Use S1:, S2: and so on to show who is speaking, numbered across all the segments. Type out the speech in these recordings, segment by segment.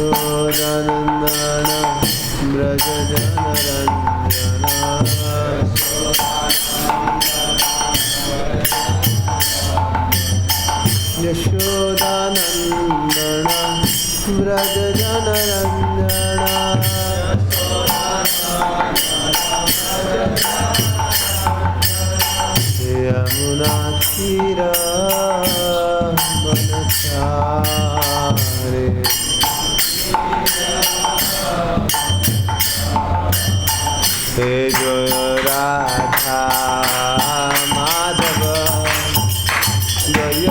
S1: यशोदानन्दन व्रज जनरञ्जना यशोदानन्दन व्रज जनरञ्जना यमुना तीरा बनचारे हे जय राधा माधव जय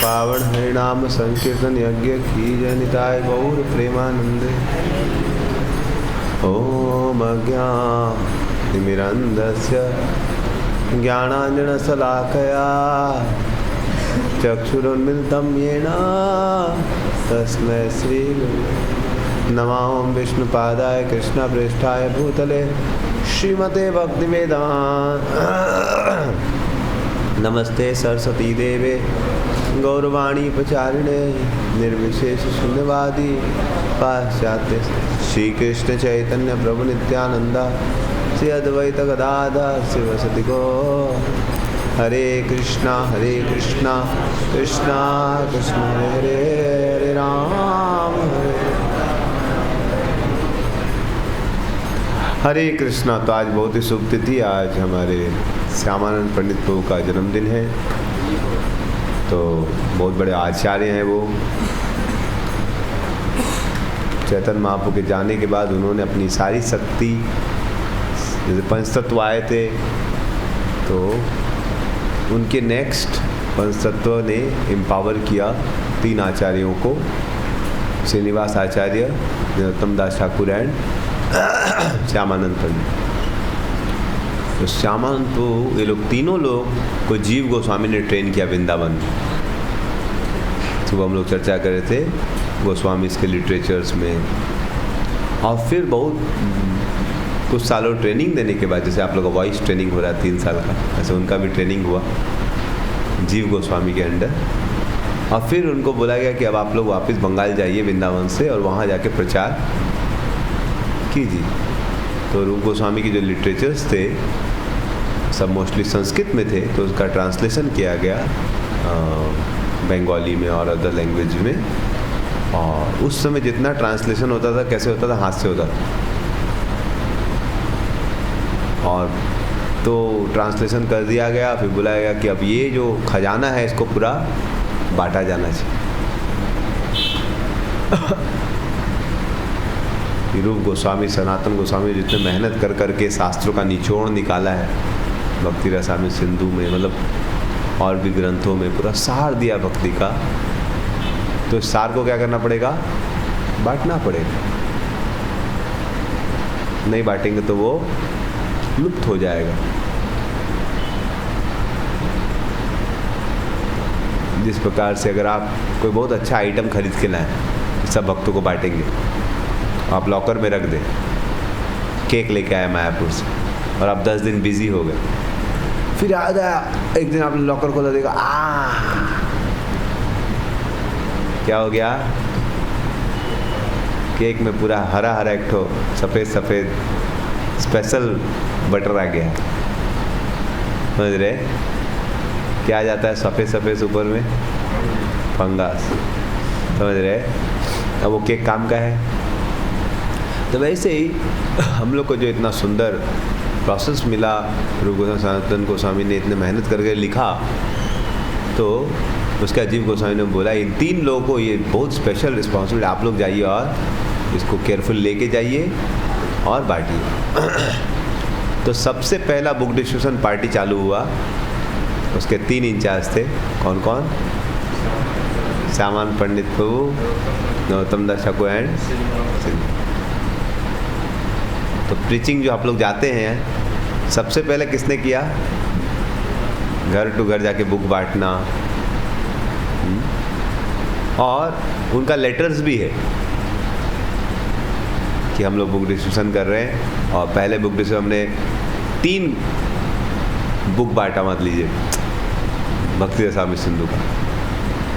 S1: पावन हरिनाम संकीर्तन यज्ञ की जनिताय गौर प्रेमानंदे। ओम अज्ञानतिमिरन्धस्य ज्ञानाञ्जनशलाकया चक्षुरुन्मिलितं येन तस्मै श्रीगुरवे नमः। ओम विष्णुपादाय कृष्णप्रेष्ठाय भूतले श्रीमते भक्तिवेदान्त नमस्ते सरस्वती देवे गौरवाणी प्रचारिणे निर्विशेष शून्यवादी पाश्चात्य श्री कृष्ण चैतन्य प्रभु नित्यानंद श्री अद्वैत गदाधर शिवसति गो। हरे कृष्णा कृष्णा कृष्णा हरे हरे, हरे राम हरे कृष्णा। तो आज बहुत ही शुभ तिथि, आज हमारे श्यामानंद पंडित प्रभु का जन्मदिन है। तो बहुत बड़े आचार्य हैं वो। चैतन्य महाप्रभु के जाने के बाद उन्होंने अपनी सारी शक्ति, जैसे पंचतत्व आए थे तो उनके नेक्स्ट पंचतत्व ने एम्पावर किया 3 आचार्यों को, श्रीनिवास आचार्य, नरोत्तम दास ठाकुर एंड श्यामानंद पंडित। तो श्यामानंद तो ये लोग तीनों लोग को जीव गोस्वामी ने ट्रेन किया वृंदावन। सुबह हम लोग चर्चा कर रहे थे गोस्वामी के लिटरेचर्स में। और फिर बहुत कुछ सालों ट्रेनिंग देने के बाद, जैसे आप लोग का वॉइस ट्रेनिंग हो रहा है 3 साल का, ऐसे उनका भी ट्रेनिंग हुआ जीव गोस्वामी के अंडर। और फिर उनको बोला गया कि अब आप लोग वापस बंगाल जाइए वृंदावन से और वहाँ जाके प्रचार कीजिए। तो रूप गोस्वामी के जो लिटरेचर्स थे सब मोस्टली संस्कृत में थे, तो उसका ट्रांसलेशन किया गया बंगाली में और अदर लैंग्वेज में। और उस समय जितना ट्रांसलेशन होता था, कैसे होता था, हाथ से होता था। और तो ट्रांसलेशन कर दिया गया, फिर बुलाया गया कि अब ये जो खजाना है इसको पूरा बांटा जाना चाहिए। रूप गोस्वामी, सनातन गोस्वामी जितने मेहनत कर करके शास्त्रों का निचोड़ निकाला है, भक्ति रसामृत सिंधु में, मतलब और भी ग्रंथों में पूरा सार दिया भक्ति का। तो इस सार को क्या करना पड़ेगा, बांटना पड़ेगा। नहीं बांटेंगे तो वो लुप्त हो जाएगा। जिस प्रकार से अगर आप कोई बहुत अच्छा आइटम खरीद के लाएं, सब भक्तों को बांटेंगे, आप लॉकर में रख दें। केक लेके आए मायापुर से और आप 10 दिन बिजी हो गए, फिर याद आया एक दिन आपने लॉकर खोला, देखा क्या हो गया, केक में पूरा हरा हरा एक ठो सफ़ेद सफ़ेद स्पेशल बटर आ गया। समझ रहे क्या आ जाता है सफ़ेद सफ़ेद ऊपर में, फंगस। समझ रहे, अब वो केक काम का है। तो वैसे ही हम लोग को जो इतना सुंदर प्रोसेस मिला, रूप गोस्वामी सनातन गोस्वामी ने इतने मेहनत करके लिखा, तो उसका जीव गोस्वामी ने बोला इन 3 लोगों को ये बहुत स्पेशल रिस्पॉन्सिबिलिटी, आप लोग जाइए और इसको केयरफुल लेके जाइए और बांटिए। तो सबसे पहला बुक डिस्ट्रीब्यूशन पार्टी चालू हुआ उसके 3 इंचार्ज थे। कौन कौन? श्यामानंद पंडित प्रभु, नरोत्तम दास ठाकुर एंड सिंधु। तो प्रीचिंग जो आप लोग जाते हैं, सबसे पहले किसने किया? घर टू घर जाके बुक बांटना। और उनका लेटर्स भी है कि हम लोग बुक डिस्ट्रीब्यूशन कर रहे हैं। और पहले बुक डिस्ट्रीब्यूशन हमने 3 बुक बांटा, मत लीजिए, भक्ति रसामृत सिंधु का।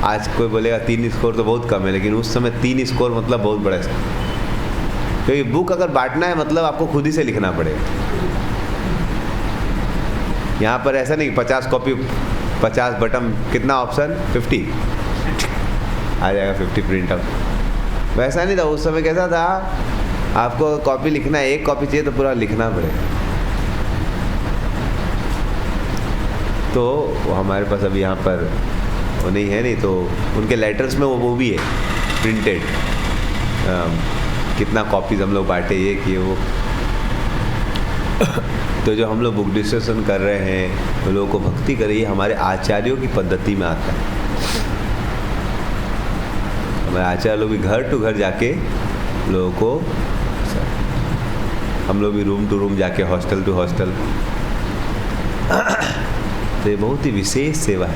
S1: आज कोई बोलेगा 3 स्कोर तो बहुत कम है, लेकिन उस समय 3 स्कोर मतलब बहुत बड़ा स्कोर, क्योंकि बुक अगर बांटना है मतलब आपको खुद ही से लिखना पड़ेगा। यहाँ पर ऐसा नहीं 50 कॉपी 50 बटन, कितना ऑप्शन? 50 आ जाएगा, 50 प्रिंट आउट। वैसा नहीं था उस समय। कैसा था? आपको कॉपी लिखना है, 1 कॉपी चाहिए तो पूरा लिखना पड़ेगा। तो हमारे पास अभी यहाँ पर वो नहीं है, नहीं तो उनके लेटर्स में वो भी है प्रिंटेड, कितना कॉपीज हम लोग बांटे, ये किए वो। तो जो हम लोग बुक डिस्कशन कर रहे हैं, वो लोगों को भक्ति करिए, हमारे आचार्यों की पद्धति में आता है। हमारे आचार्य लोग भी घर टू घर जाके लोगों को, हम लोग भी रूम टू रूम जाके, हॉस्टल टू हॉस्टल। तो ये बहुत ही विशेष सेवा है।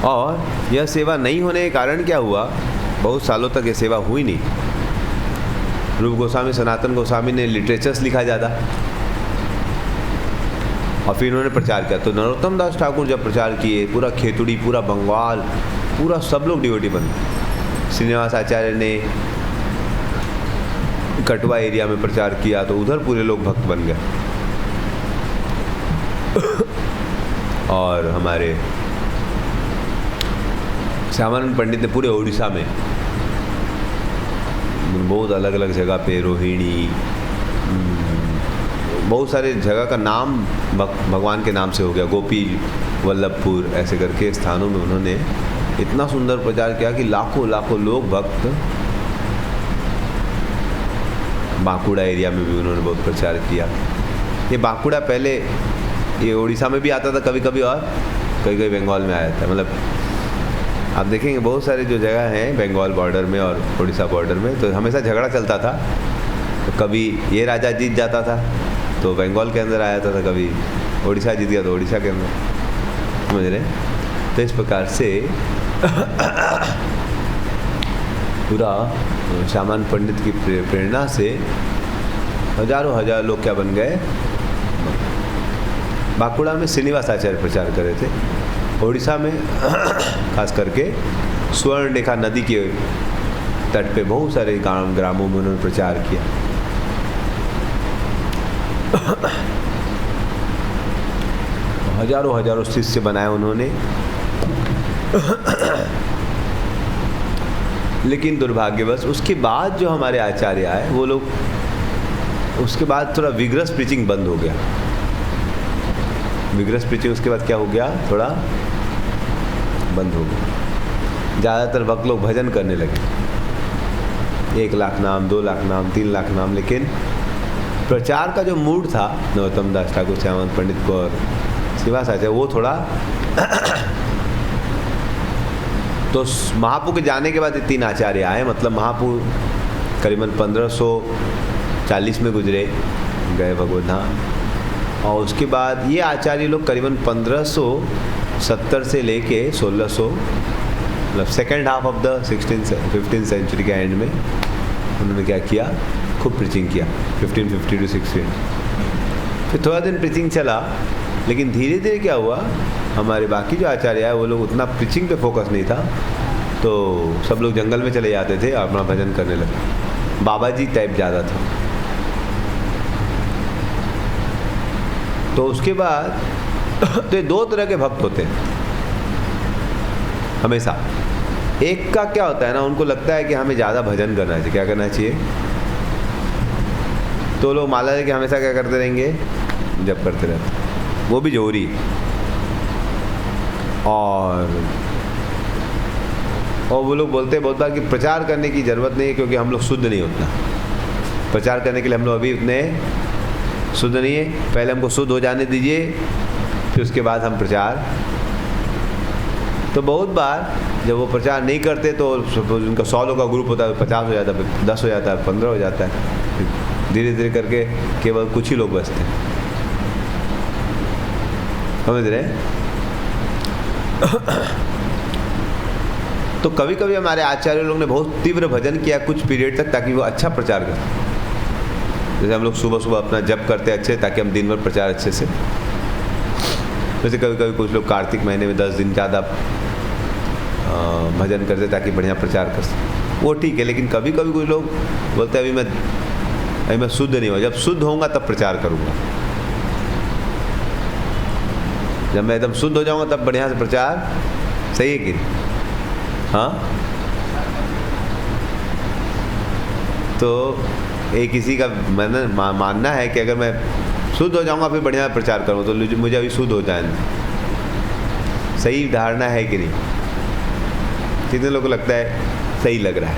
S1: और यह सेवा नहीं होने के कारण क्या हुआ, बहुत सालों तक ये सेवा हुई नहीं। रूप गोस्वामी, सनातन गोस्वामी ने लिटरेचर्स लिखा ज़्यादा, और फिर इन्होंने प्रचार किया। तो नरोत्तम दास ठाकुर जब प्रचार किए, पूरा खेतुड़ी, पूरा बंगाल, पूरा सब लोग डिवोटी बन गए। श्रीनिवास आचार्य ने कटवा एरिया में प्रचार किया, तो उधर पूरे लोग भक्त बन गए। और हमारे श्यामानंद पंडित ने पूरे उड़ीसा में बहुत अलग अलग जगह पे, रोहिणी, बहुत सारे जगह का नाम भगवान के नाम से हो गया, गोपी वल्लभपुर, ऐसे करके स्थानों में उन्होंने इतना सुंदर प्रचार किया कि लाखों लाखों लोग भक्त। बांकुड़ा एरिया में भी उन्होंने बहुत प्रचार किया। ये बांकुड़ा पहले ये उड़ीसा में भी आता था कभी कभी, और कभी कभी बंगाल में आया था। मतलब आप देखेंगे बहुत सारे जो जगह हैं बंगाल बॉर्डर में और उड़ीसा बॉर्डर में, तो हमेशा झगड़ा चलता था। तो कभी ये राजा जीत जाता था तो बंगाल के अंदर आ जाता था, कभी उड़ीसा जीत गया तो उड़ीसा के अंदर, समझ रहे? तो इस प्रकार से पूरा श्यामानंद पंडित की प्रेरणा से हजारों हजार लोग क्या बन गए। बांकुड़ा में श्रीनिवास आचार्य प्रचार कर रहे थे। उड़ीसा में खास करके स्वर्णरेखा नदी के तट पे बहुत सारे ग्रामों में उन्होंने प्रचार किया। हजारों हजारों शिष्य बनाए उन्होंने। लेकिन दुर्भाग्यवश उसके बाद जो हमारे आचार्य आए, वो लोग उसके बाद थोड़ा विग्रस प्रीचिंग बंद हो गया। विग्रस प्रीचिंग उसके बाद क्या हो गया, थोड़ा बंद हो गया। ज़्यादातर भक्त लोग भजन करने लगे, 1 लाख नाम, 2 लाख नाम, 3 लाख नाम। लेकिन प्रचार का जो मूड था नरोत्तम दास ठाकुर, श्यामानंद पंडित को और श्रीनिवास आचार्य, वो थोड़ा तो महापू के जाने के बाद ये 3 आचार्य आए। मतलब महापू करीबन 1540 में गुजरे गए भगवत धाम, और उसके बाद ये आचार्य लोग करीबन 1570 से लेके 1600, मतलब second half of the 15th century के एंड में उन्होंने क्या किया, खूब प्रीचिंग किया 1550 to 16। फिर थोड़ा दिन प्रीचिंग चला, लेकिन धीरे धीरे क्या हुआ, हमारे बाकी जो आचार्य आए वो लोग उतना प्रीचिंग पे फोकस नहीं था, तो सब लोग जंगल में चले जाते थे, अपना भजन करने लगे। बाबा जी टाइप ज़्यादा था। तो उसके बाद तो ये 2 तरह के भक्त होते हैं हमेशा। एक का क्या होता है ना, उनको लगता है कि हमें ज़्यादा भजन करना चाहिए। क्या करना चाहिए? तो लोग माला लेके हमेशा क्या करते रहेंगे, जब करते रहते, वो भी जोरी। और वो लोग बोलते हैं बहुत बार कि प्रचार करने की ज़रूरत नहीं है, क्योंकि हम लोग शुद्ध नहीं उतना। प्रचार करने के लिए हम लोग अभी उतने शुद्ध नहीं है, पहले हमको शुद्ध हो जाने दीजिए, फिर उसके बाद हम प्रचार। तो बहुत बार जब वो प्रचार नहीं करते तो उनका 100 लोगों का ग्रुप होता है, 50 हो जाता है, 10 हो जाता है, 15 हो जाता है, धीरे धीरे करके केवल कुछ ही लोग बचते हैं। समझ रहे? तो कभी कभी हमारे आचार्य लोग ने बहुत तीव्र भजन किया कुछ पीरियड तक, ताकि वो अच्छा प्रचार करें। जैसे हम लोग सुबह सुबह अपना जप करते हैं अच्छे, ताकि हम दिन भर प्रचार अच्छे से। वैसे कभी कभी कुछ लोग कार्तिक महीने में 10 दिन ज़्यादा भजन करते ताकि बढ़िया प्रचार कर सकें, वो ठीक है। लेकिन कभी कभी कुछ लोग बोलते हैं अभी मैं शुद्ध नहीं हुआ, जब शुद्ध होऊंगा तब प्रचार करूंगा, जब मैं एकदम शुद्ध हो जाऊंगा तब बढ़िया से प्रचार। सही है कि नहीं? हाँ, तो एक किसी का मानना है कि अगर मैं शुद्ध हो जाऊंगा फिर बढ़िया प्रचार करूँ, तो मुझे अभी शुद्ध हो जाए। सही धारणा है कि नहीं? कितने लोगों को लगता है सही लग रहा है,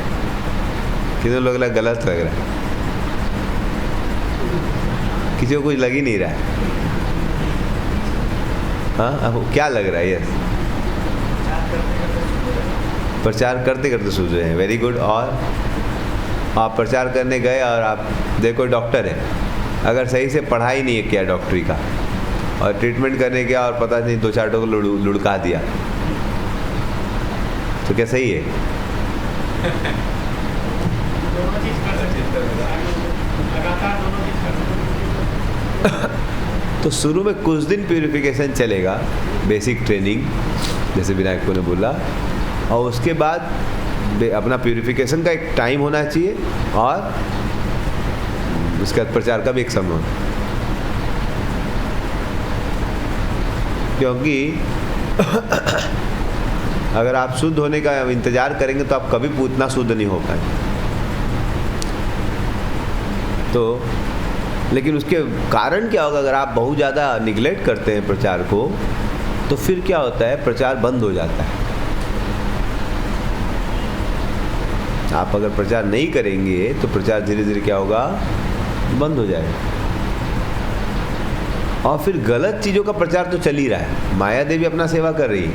S1: कितने लोगों को लगता है गलत लग रहा है? किसी को कुछ लग ही नहीं रहा है। हाँ, अब क्या लग रहा है? यस, प्रचार करते करते सूझ रहे हैं। Very good. और आप प्रचार करने गए और आप देखो डॉक्टर है, अगर सही से पढ़ाई नहीं किया डॉक्टरी का और ट्रीटमेंट करने गया और पता नहीं 2-4 को लुढ़का दिया, तो क्या सही है? तो शुरू में कुछ दिन प्यूरिफिकेशन चलेगा, बेसिक ट्रेनिंग जैसे विनायक को ने बोला, और उसके बाद अपना प्यूरिफिकेशन का एक टाइम होना चाहिए और उसके बाद प्रचार का भी एक समय होना। क्योंकि अगर आप शुद्ध होने का इंतजार करेंगे तो आप कभी उतना शुद्ध नहीं हो पाएंगे। तो लेकिन उसके कारण क्या होगा? अगर आप बहुत ज़्यादा निगलेक्ट करते हैं प्रचार को, तो फिर क्या होता है? प्रचार बंद हो जाता है। आप अगर प्रचार नहीं करेंगे तो प्रचार धीरे धीरे क्या होगा? बंद हो जाएगा। और फिर गलत चीज़ों का प्रचार तो चल ही रहा है। माया देवी अपना सेवा कर रही है,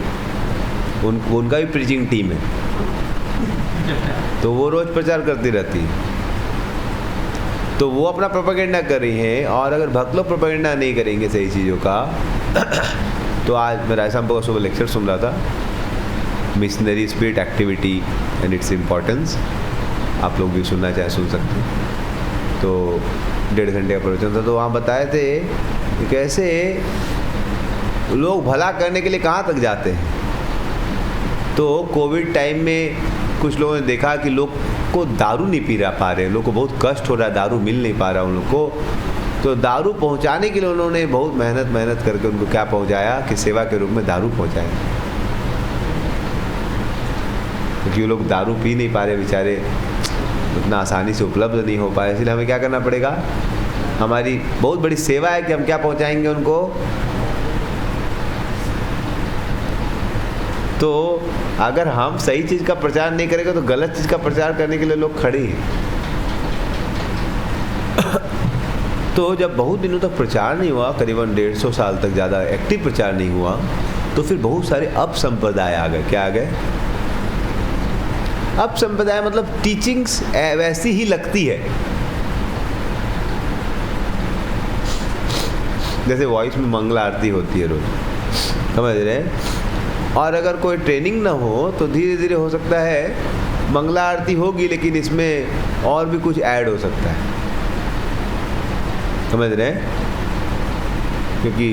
S1: उनका भी प्रीचिंग टीम है, तो वो रोज प्रचार करती रहती है, तो वो अपना प्रोपेगेंडा कर रही हैं। और अगर भक्त लोग प्रोपेगेंडा नहीं करेंगे सही चीज़ों का, तो आज मैं रायसाम का सुबह लेक्चर सुन रहा था, missionary spirit activity and its importance. आप लोग भी सुनना चाहे सुन सकते हैं। तो 1.5 घंटे का प्रवचन था, तो वहाँ बताए थे कि कैसे लोग भला करने के लिए कहाँ तक जाते हैं। तो कोविड टाइम में कुछ लोगों ने देखा कि लोग को दारू नहीं पी पा रहे, लोग को बहुत कष्ट हो रहा है, दारू मिल नहीं पा रहा उन लोग को। तो दारू पहुंचाने के लिए उन्होंने बहुत मेहनत करके उनको क्या पहुंचाया कि सेवा के रूप में दारू पहुंचाया, क्योंकि वो लोग दारू पी नहीं पा रहे बेचारे, उतना आसानी से उपलब्ध नहीं हो पाए। इसलिए हमें क्या करना पड़ेगा? हमारी बहुत बड़ी सेवा है कि हम क्या पहुंचाएंगे उनको। तो अगर हम सही चीज़ का प्रचार नहीं करेंगे तो गलत चीज़ का प्रचार करने के लिए लोग खड़े हैं। तो जब बहुत दिनों तक प्रचार नहीं हुआ, करीबन 150 साल तक ज़्यादा एक्टिव प्रचार नहीं हुआ, तो फिर बहुत सारे अपसंप्रदाय आ गए। क्या आ गए? अपसंप्रदाय मतलब टीचिंग्स वैसी ही लगती है जैसे वॉइस में मंगला आरती होती है रोज, समझ रहे हैं? और अगर कोई ट्रेनिंग ना हो तो धीरे धीरे हो सकता है मंगला आरती होगी, लेकिन इसमें और भी कुछ ऐड हो सकता है, समझ रहे हैं? क्योंकि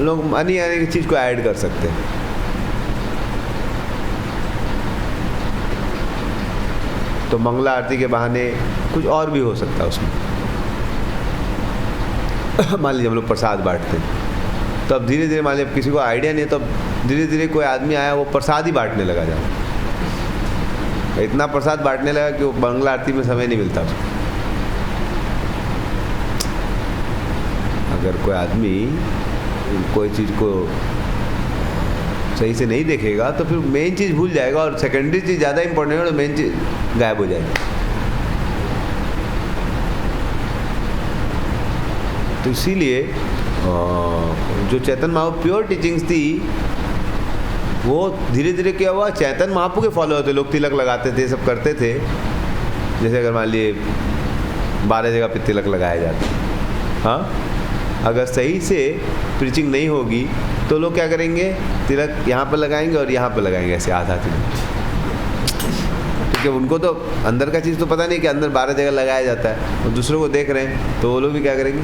S1: लोग आने की चीज़ को ऐड कर सकते हैं। तो मंगला आरती के बहाने कुछ और भी हो सकता है उसमें। मान लीजिए हम लोग प्रसाद बांटते हैं, तो अब धीरे धीरे मान लीजिए किसी को आइडिया नहीं है, तो धीरे धीरे कोई आदमी आया वो प्रसाद ही बांटने लगा, इतना प्रसाद बांटने लगा कि वो मंगला आरती में समय नहीं मिलता उसको। अगर कोई आदमी कोई चीज़ को सही से नहीं देखेगा तो फिर मेन चीज़ भूल जाएगा और सेकेंडरी चीज़ ज़्यादा इंपॉर्टेंट है, तो मेन चीज़ गायब हो जाएगी। तो इसीलिए जो चैतन्य महाप्रभु प्योर टीचिंग्स थी, वो धीरे धीरे क्या हुआ, चैतन्य महाप्रभु के फॉलो होते, लोग तिलक लगाते थे, सब करते थे। जैसे अगर मान लिए 12 जगह पे तिलक लगाया जाता, हाँ, अगर सही से प्रीचिंग नहीं होगी तो लोग क्या करेंगे, तिलक यहाँ पर लगाएंगे और यहाँ पर लगाएंगे, ऐसे आधा तिलक, क्योंकि उनको तो अंदर का चीज़ तो पता नहीं कि अंदर 12 जगह लगाया जाता है, और दूसरों को देख रहे हैं तो वो लोग भी क्या करेंगे,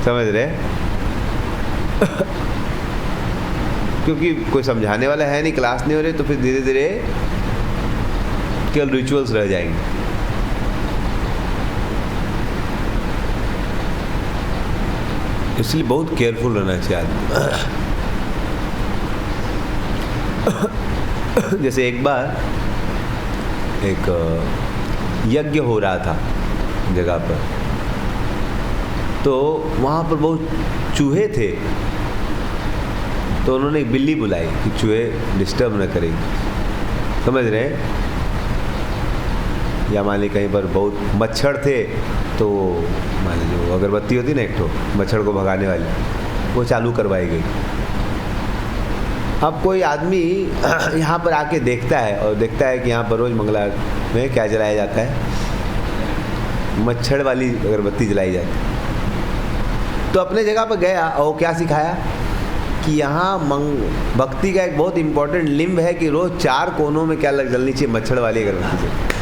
S1: समझ रहे क्योंकि कोई समझाने वाला है नहीं, क्लास नहीं हो रही, तो फिर धीरे धीरे केवल रिचुअल्स रह जाएंगे। इसलिए बहुत केयरफुल रहना चाहिए आदमी। जैसे एक बार एक यज्ञ हो रहा था जगह पर, तो वहाँ पर बहुत चूहे थे, तो उन्होंने एक बिल्ली बुलाई कि चूहे डिस्टर्ब न करेंगे, समझ रहे हैं। या मान ली कहीं पर बहुत मच्छर थे, तो मान लीजिए वो अगरबत्ती होती ना एक तो मच्छर को भगाने वाली, वो चालू करवाई गई। अब कोई आदमी यहाँ पर आके देखता है और देखता है कि यहाँ पर रोज़ मंगला में क्या जलाया जाता है, मच्छर वाली अगरबत्ती जलाई जाती है। तो अपने जगह पर गया और क्या सिखाया कि यहाँ भक्ति का एक बहुत इंपॉर्टेंट लिंब है कि रोज़ 4 कोनों में क्या जलनी चाहिए, मच्छर वाली अगरबत्ती से।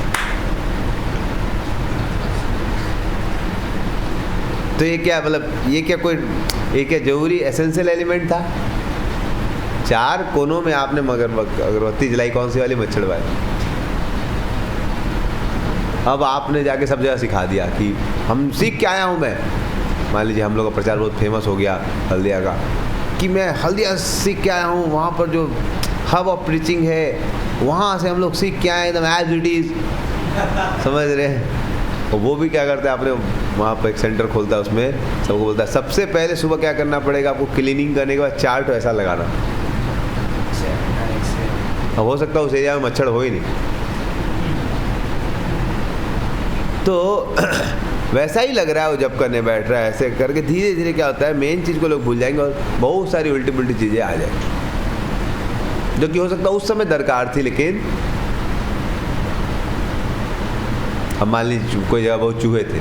S1: तो ये क्या मतलब, ये क्या जरूरी एसेंशियल एलिमेंट था? 4 कोनों में आपने अगरबत्ती जलाई, कौन सी वाली, मच्छर वाली। अब आपने जाके सब जगह सिखा दिया कि हम सीख के आया हूँ मैं। मान लीजिए हम लोग का प्रचार बहुत फेमस हो गया हल्दिया का, कि मैं हल्दिया सीख के आया हूँ, वहाँ पर जो हब ऑफ प्रीचिंग है वहाँ से हम लोग सीख के आए, एकदम एज इट इज़, समझ रहे हैं। और वो भी क्या करता है, आपने वहाँ पर एक सेंटर खोलता है, उसमें सबको बोलता है सबसे पहले सुबह क्या करना पड़ेगा आपको, क्लीनिंग करने के बाद चार्ट ऐसा लगाना। अब हो सकता है उस एरिया में मच्छर हो ही नहीं, तो वैसा ही लग रहा है वो जब करने बैठ रहा है। ऐसे करके धीरे धीरे क्या होता है, मेन चीज़ को लोग भूल जाएंगे और बहुत सारी उल्टी पुल्टी चीज़ें आ जाएंगी, जो कि हो सकता है उस समय दरकार थी। लेकिन अब मान लीजिए कोई जगह बहुत चूहे थे,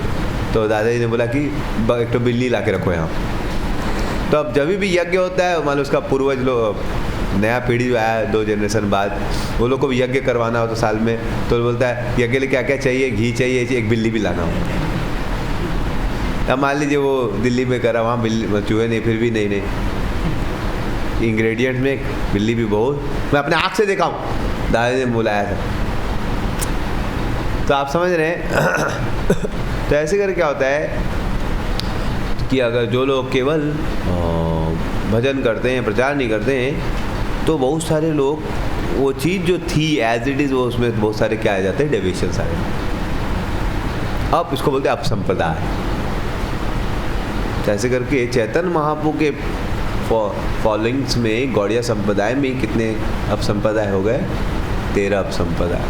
S1: तो दादाजी ने बोला कि एक तो बिल्ली ला के रखो यहाँ। तो अब जब भी यज्ञ होता है, मान लो उसका पूर्वज लोग, नया पीढ़ी जो आया 2 जनरेशन बाद, वो लोग को भी यज्ञ करवाना हो तो साल में, तो बोलता है यज्ञ के लिए क्या क्या चाहिए, घी चाहिए, एक बिल्ली भी लाना हो। अब मान लीजिए वो दिल्ली में करा, वहाँ बिल्ली चूहे नहीं, फिर भी नहीं, इंग्रेडिएंट में बिल्ली भी बहुत, मैं अपने आँख से देखा हूँ, दादाजी ने बुलाया था। तो आप समझ रहे हैं। तो ऐसे कर क्या होता है कि अगर जो लोग केवल भजन करते हैं, प्रचार नहीं करते हैं, तो बहुत सारे लोग वो चीज़ जो थी एज इट इज़, वो उसमें बहुत सारे क्या आ जाते हैं, डेविएशंस आ जाते हैं। अब इसको बोलते हैं अपसंप्रदाय। तो ऐसे करके चैतन्य महाप्रभु के फॉलोइंग्स में, गौड़िया संप्रदाय में कितने अपसंप्रदाय हो गए, 13 अपसंप्रदाय,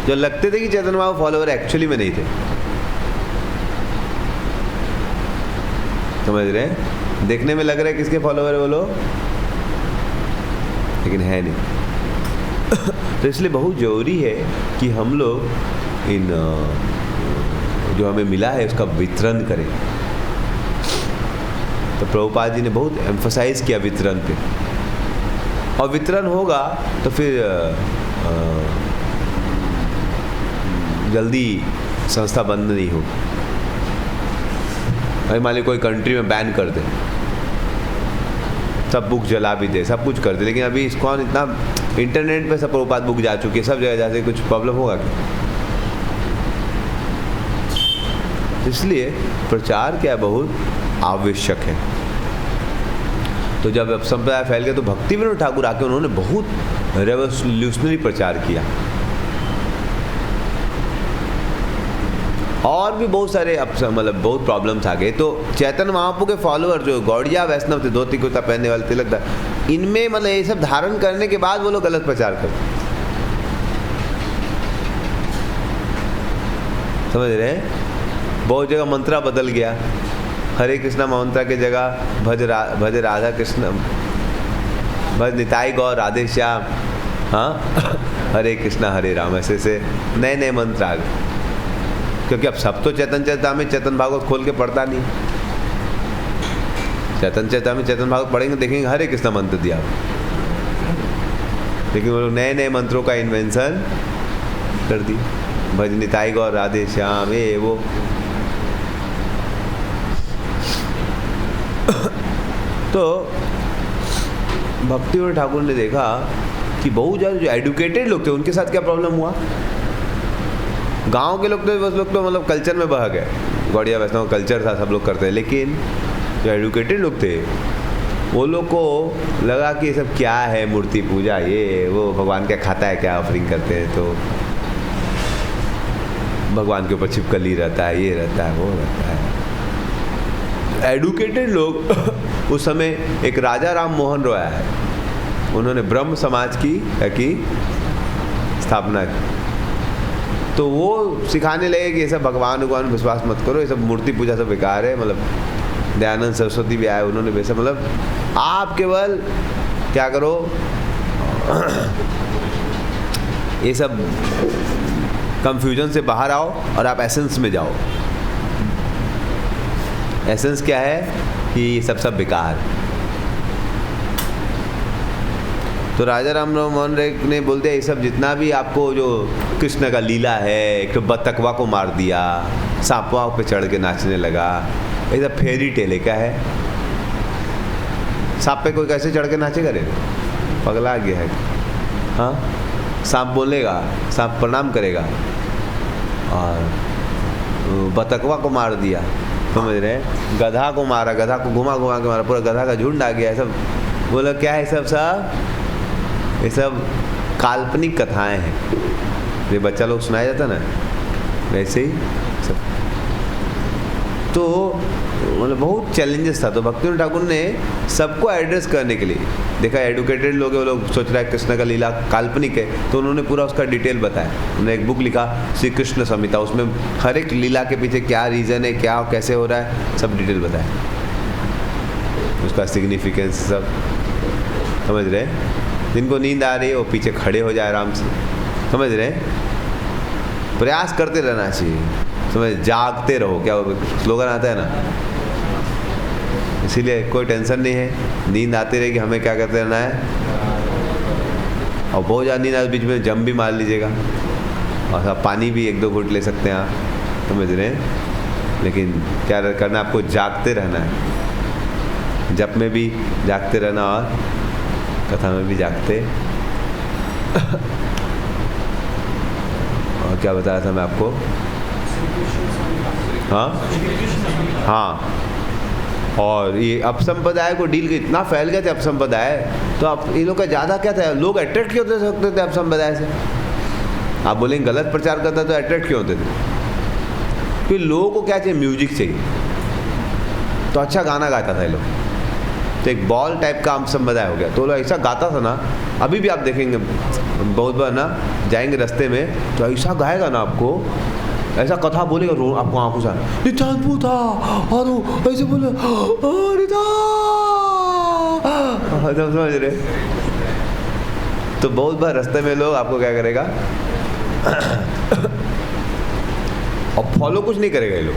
S1: जो लगते थे कि चैतन्य महाप्रभु फॉलोवर, एक्चुअली में नहीं थे। समझ रहे हैं, देखने में लग रहा है किसके फॉलोवर है वो लोग, लेकिन है नहीं। तो इसलिए बहुत ज़रूरी है कि हम लोग इन जो हमें मिला है उसका वितरण करें। तो प्रभुपाद जी ने बहुत एम्फसाइज किया वितरण पे, और वितरण होगा तो फिर जल्दी संस्था बंद नहीं होगी। अभी मान लीजिए कोई कंट्री में बैन कर दे, सब बुक जला भी दे, सब कुछ कर दे, लेकिन अभी इसको इतना इंटरनेट पे सब प्रभुपाद बुक जा चुकी है, सब जगह जाके कुछ प्रॉब्लम होगा क्या? इसलिए प्रचार क्या बहुत आवश्यक है। तो जब अब संप्रदाय फैल गया तो भक्ति विनोद ठाकुर आके उन्होंने बहुत रेवोल्यूशनरी प्रचार किया, और भी बहुत सारे मतलब बहुत प्रॉब्लम्स आ गए। तो चैतन्य महाप्रभु के फॉलोअर जो गौड़िया वैष्णव थे, धोती कुर्ता पहनने वाले, तिलकदार, इनमें मतलब ये सब धारण करने के बाद वो लोग गलत प्रचार करते, समझ रहे हैं? बहुत जगह मंत्रा बदल गया, हरे कृष्णा मंत्रा की जगह भज राधा कृष्ण, भज निताई गौर राधे श्याम, हाँ हरे कृष्णा हरे राम, ऐसे से नए नए मंत्र आ गए। क्योंकि अब सब तो चैतन्य चरितामृत चेतन भागवत खोल के पढ़ता नहीं। चैतन्य चरितामृत चेतन भागवत पढ़ेंगे, देखेंगे हरे कृष्णा मंत्र दिया, लेकिन वो लोग नए नए मंत्रों का इन्वेंशन कर दी, भज निताई गौर राधे श्याम, ये वो। तो भक्ति विनोद ठाकुर ने देखा कि बहुत ज़्यादा जो एडुकेटेड लोग थे उनके साथ क्या प्रॉब्लम हुआ। गांव के लोग तो बस लोग तो मतलब कल्चर में बह गए, गौड़िया वैष्णव कल्चर था, सब लोग करते हैं, लेकिन जो एडुकेटेड लोग थे वो लोग को लगा कि ये सब क्या है, मूर्ति पूजा, ये वो, भगवान क्या खाता है, क्या ऑफरिंग करते हैं, तो भगवान के ऊपर छिपकली रहता है, ये रहता है, वो रहता है। एडुकेटेड लोग उस समय एक राजा राम मोहन रॉय है, उन्होंने ब्रह्म समाज की स्थापना की। तो वो सिखाने लगे कि ये सब भगवान विश्वास मत करो, ये सब मूर्ति पूजा सब बेकार है। मतलब दयानंद सरस्वती भी आए, उन्होंने वैसे मतलब आप केवल क्या करो, ये सब कंफ्यूजन से बाहर आओ और आप एसेंस में जाओ। एसेंस क्या है कि सब बेकार। तो राजा राम मोहन राय ने बोलते हैं ये सब जितना भी आपको जो कृष्ण का लीला है, एक तो बतकवा को मार दिया, सांपवा पे चढ़ के नाचने लगा, ये सब फेरी टेल क्या है। सांप पे कोई कैसे चढ़ के नाचेगा रे, पगला गया है। हाँ, सांप बोलेगा, सांप प्रणाम करेगा, और बतकवा को मार दिया, समझ रहे, गधा को मारा, गधा को घुमा घुमा के मारा, पूरा गधा का झुंड आ गया। सब बोला क्या है, सब ये सब काल्पनिक कथाएं हैं, ये बच्चा लोग सुनाया जाता ना, वैसे ही सब। तो मतलब बहुत चैलेंजेस था। तो भक्ति विनोद ठाकुर ने सबको एड्रेस करने के लिए देखा, एडुकेटेड लोग वो लोग सोच रहा है कृष्ण का लीला काल्पनिक है, तो उन्होंने पूरा उसका डिटेल बताया। उन्होंने एक बुक लिखा श्री कृष्ण संहिता, उसमें हर एक लीला के पीछे क्या रीज़न है, क्या कैसे हो रहा है, सब डिटेल बताया, उसका सिग्निफिकेंस सब, समझ रहे। जिनको नींद आ रही है वो पीछे खड़े हो जाए आराम से, समझ रहे। प्रयास करते रहना चाहिए, समझ, जागते रहो, क्या स्लोगन आता है ना, इसीलिए कोई टेंशन नहीं है, नींद आती रहेगी, हमें क्या करते रहना है। और बहुत ज़्यादा नींद आए बीच में जम भी मार लीजिएगा, और आप पानी भी 1-2 घूंट ले सकते हैं आप, समझ रहे हैं। लेकिन क्या करना, आपको जागते रहना है, जप में भी जागते रहना और कथा में भी जागते। और क्या बता रहा था मैं आपको, हाँ, और ये अपसंप्रदाय को डील इतना फैल गया था अपसंप्रदाय, तो अब ये लोग का ज़्यादा क्या था, लोग अट्रैक्ट क्यों होते सकते थे अपसंप्रदाय से। आप बोलेंगे गलत प्रचार करता तो अट्रैक्ट क्यों होते थे, क्योंकि लोगों को क्या चाहिए, म्यूजिक चाहिए, तो अच्छा गाना गाता था ये लोग, तो एक बॉल टाइप का अपसंप्रदाय हो गया। तो लोग ऐसा गाता था ना, अभी भी आप देखेंगे बहुत बार ना, जाएंगे रास्ते में तो ऐसा गाएगा ना, आपको ऐसा कथा बोलेगा, आपको आंखों से नित्यानंद था, और ऐसे बोले समझ रहे। तो बहुत बार रास्ते में लोग आपको क्या करेगा, और फॉलो कुछ नहीं करेगा ये लोग,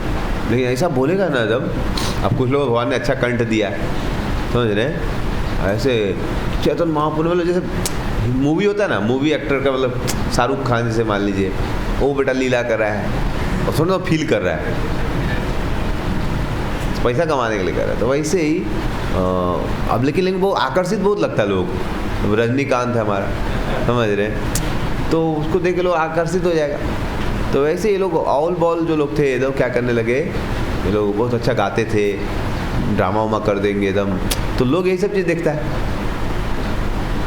S1: लेकिन ऐसा बोलेगा ना, जब अब कुछ लोग भगवान ने अच्छा कंठ दिया, समझ रहे, ऐसे चेतन महापुरुष, मतलब जैसे मूवी होता है ना, मूवी एक्टर का, मतलब शाहरुख खान जैसे मान लीजिए, वो बेटा लीला कर रहा है और थोड़ा फील कर रहा है, पैसा कमाने के लिए कर रहा है, तो वैसे ही अब लेकिन वो आकर्षित बहुत लगता है लोग। रजनीकांत है हमारा, समझ रहे, तो उसको देख के लोग आकर्षित हो जाएगा। तो वैसे ये लोग ऑल बॉल जो लोग थे, एकदम क्या करने लगे, ये लोग बहुत अच्छा गाते थे, ड्रामा वामा कर देंगे एकदम, तो लोग यही सब चीज़ देखता है,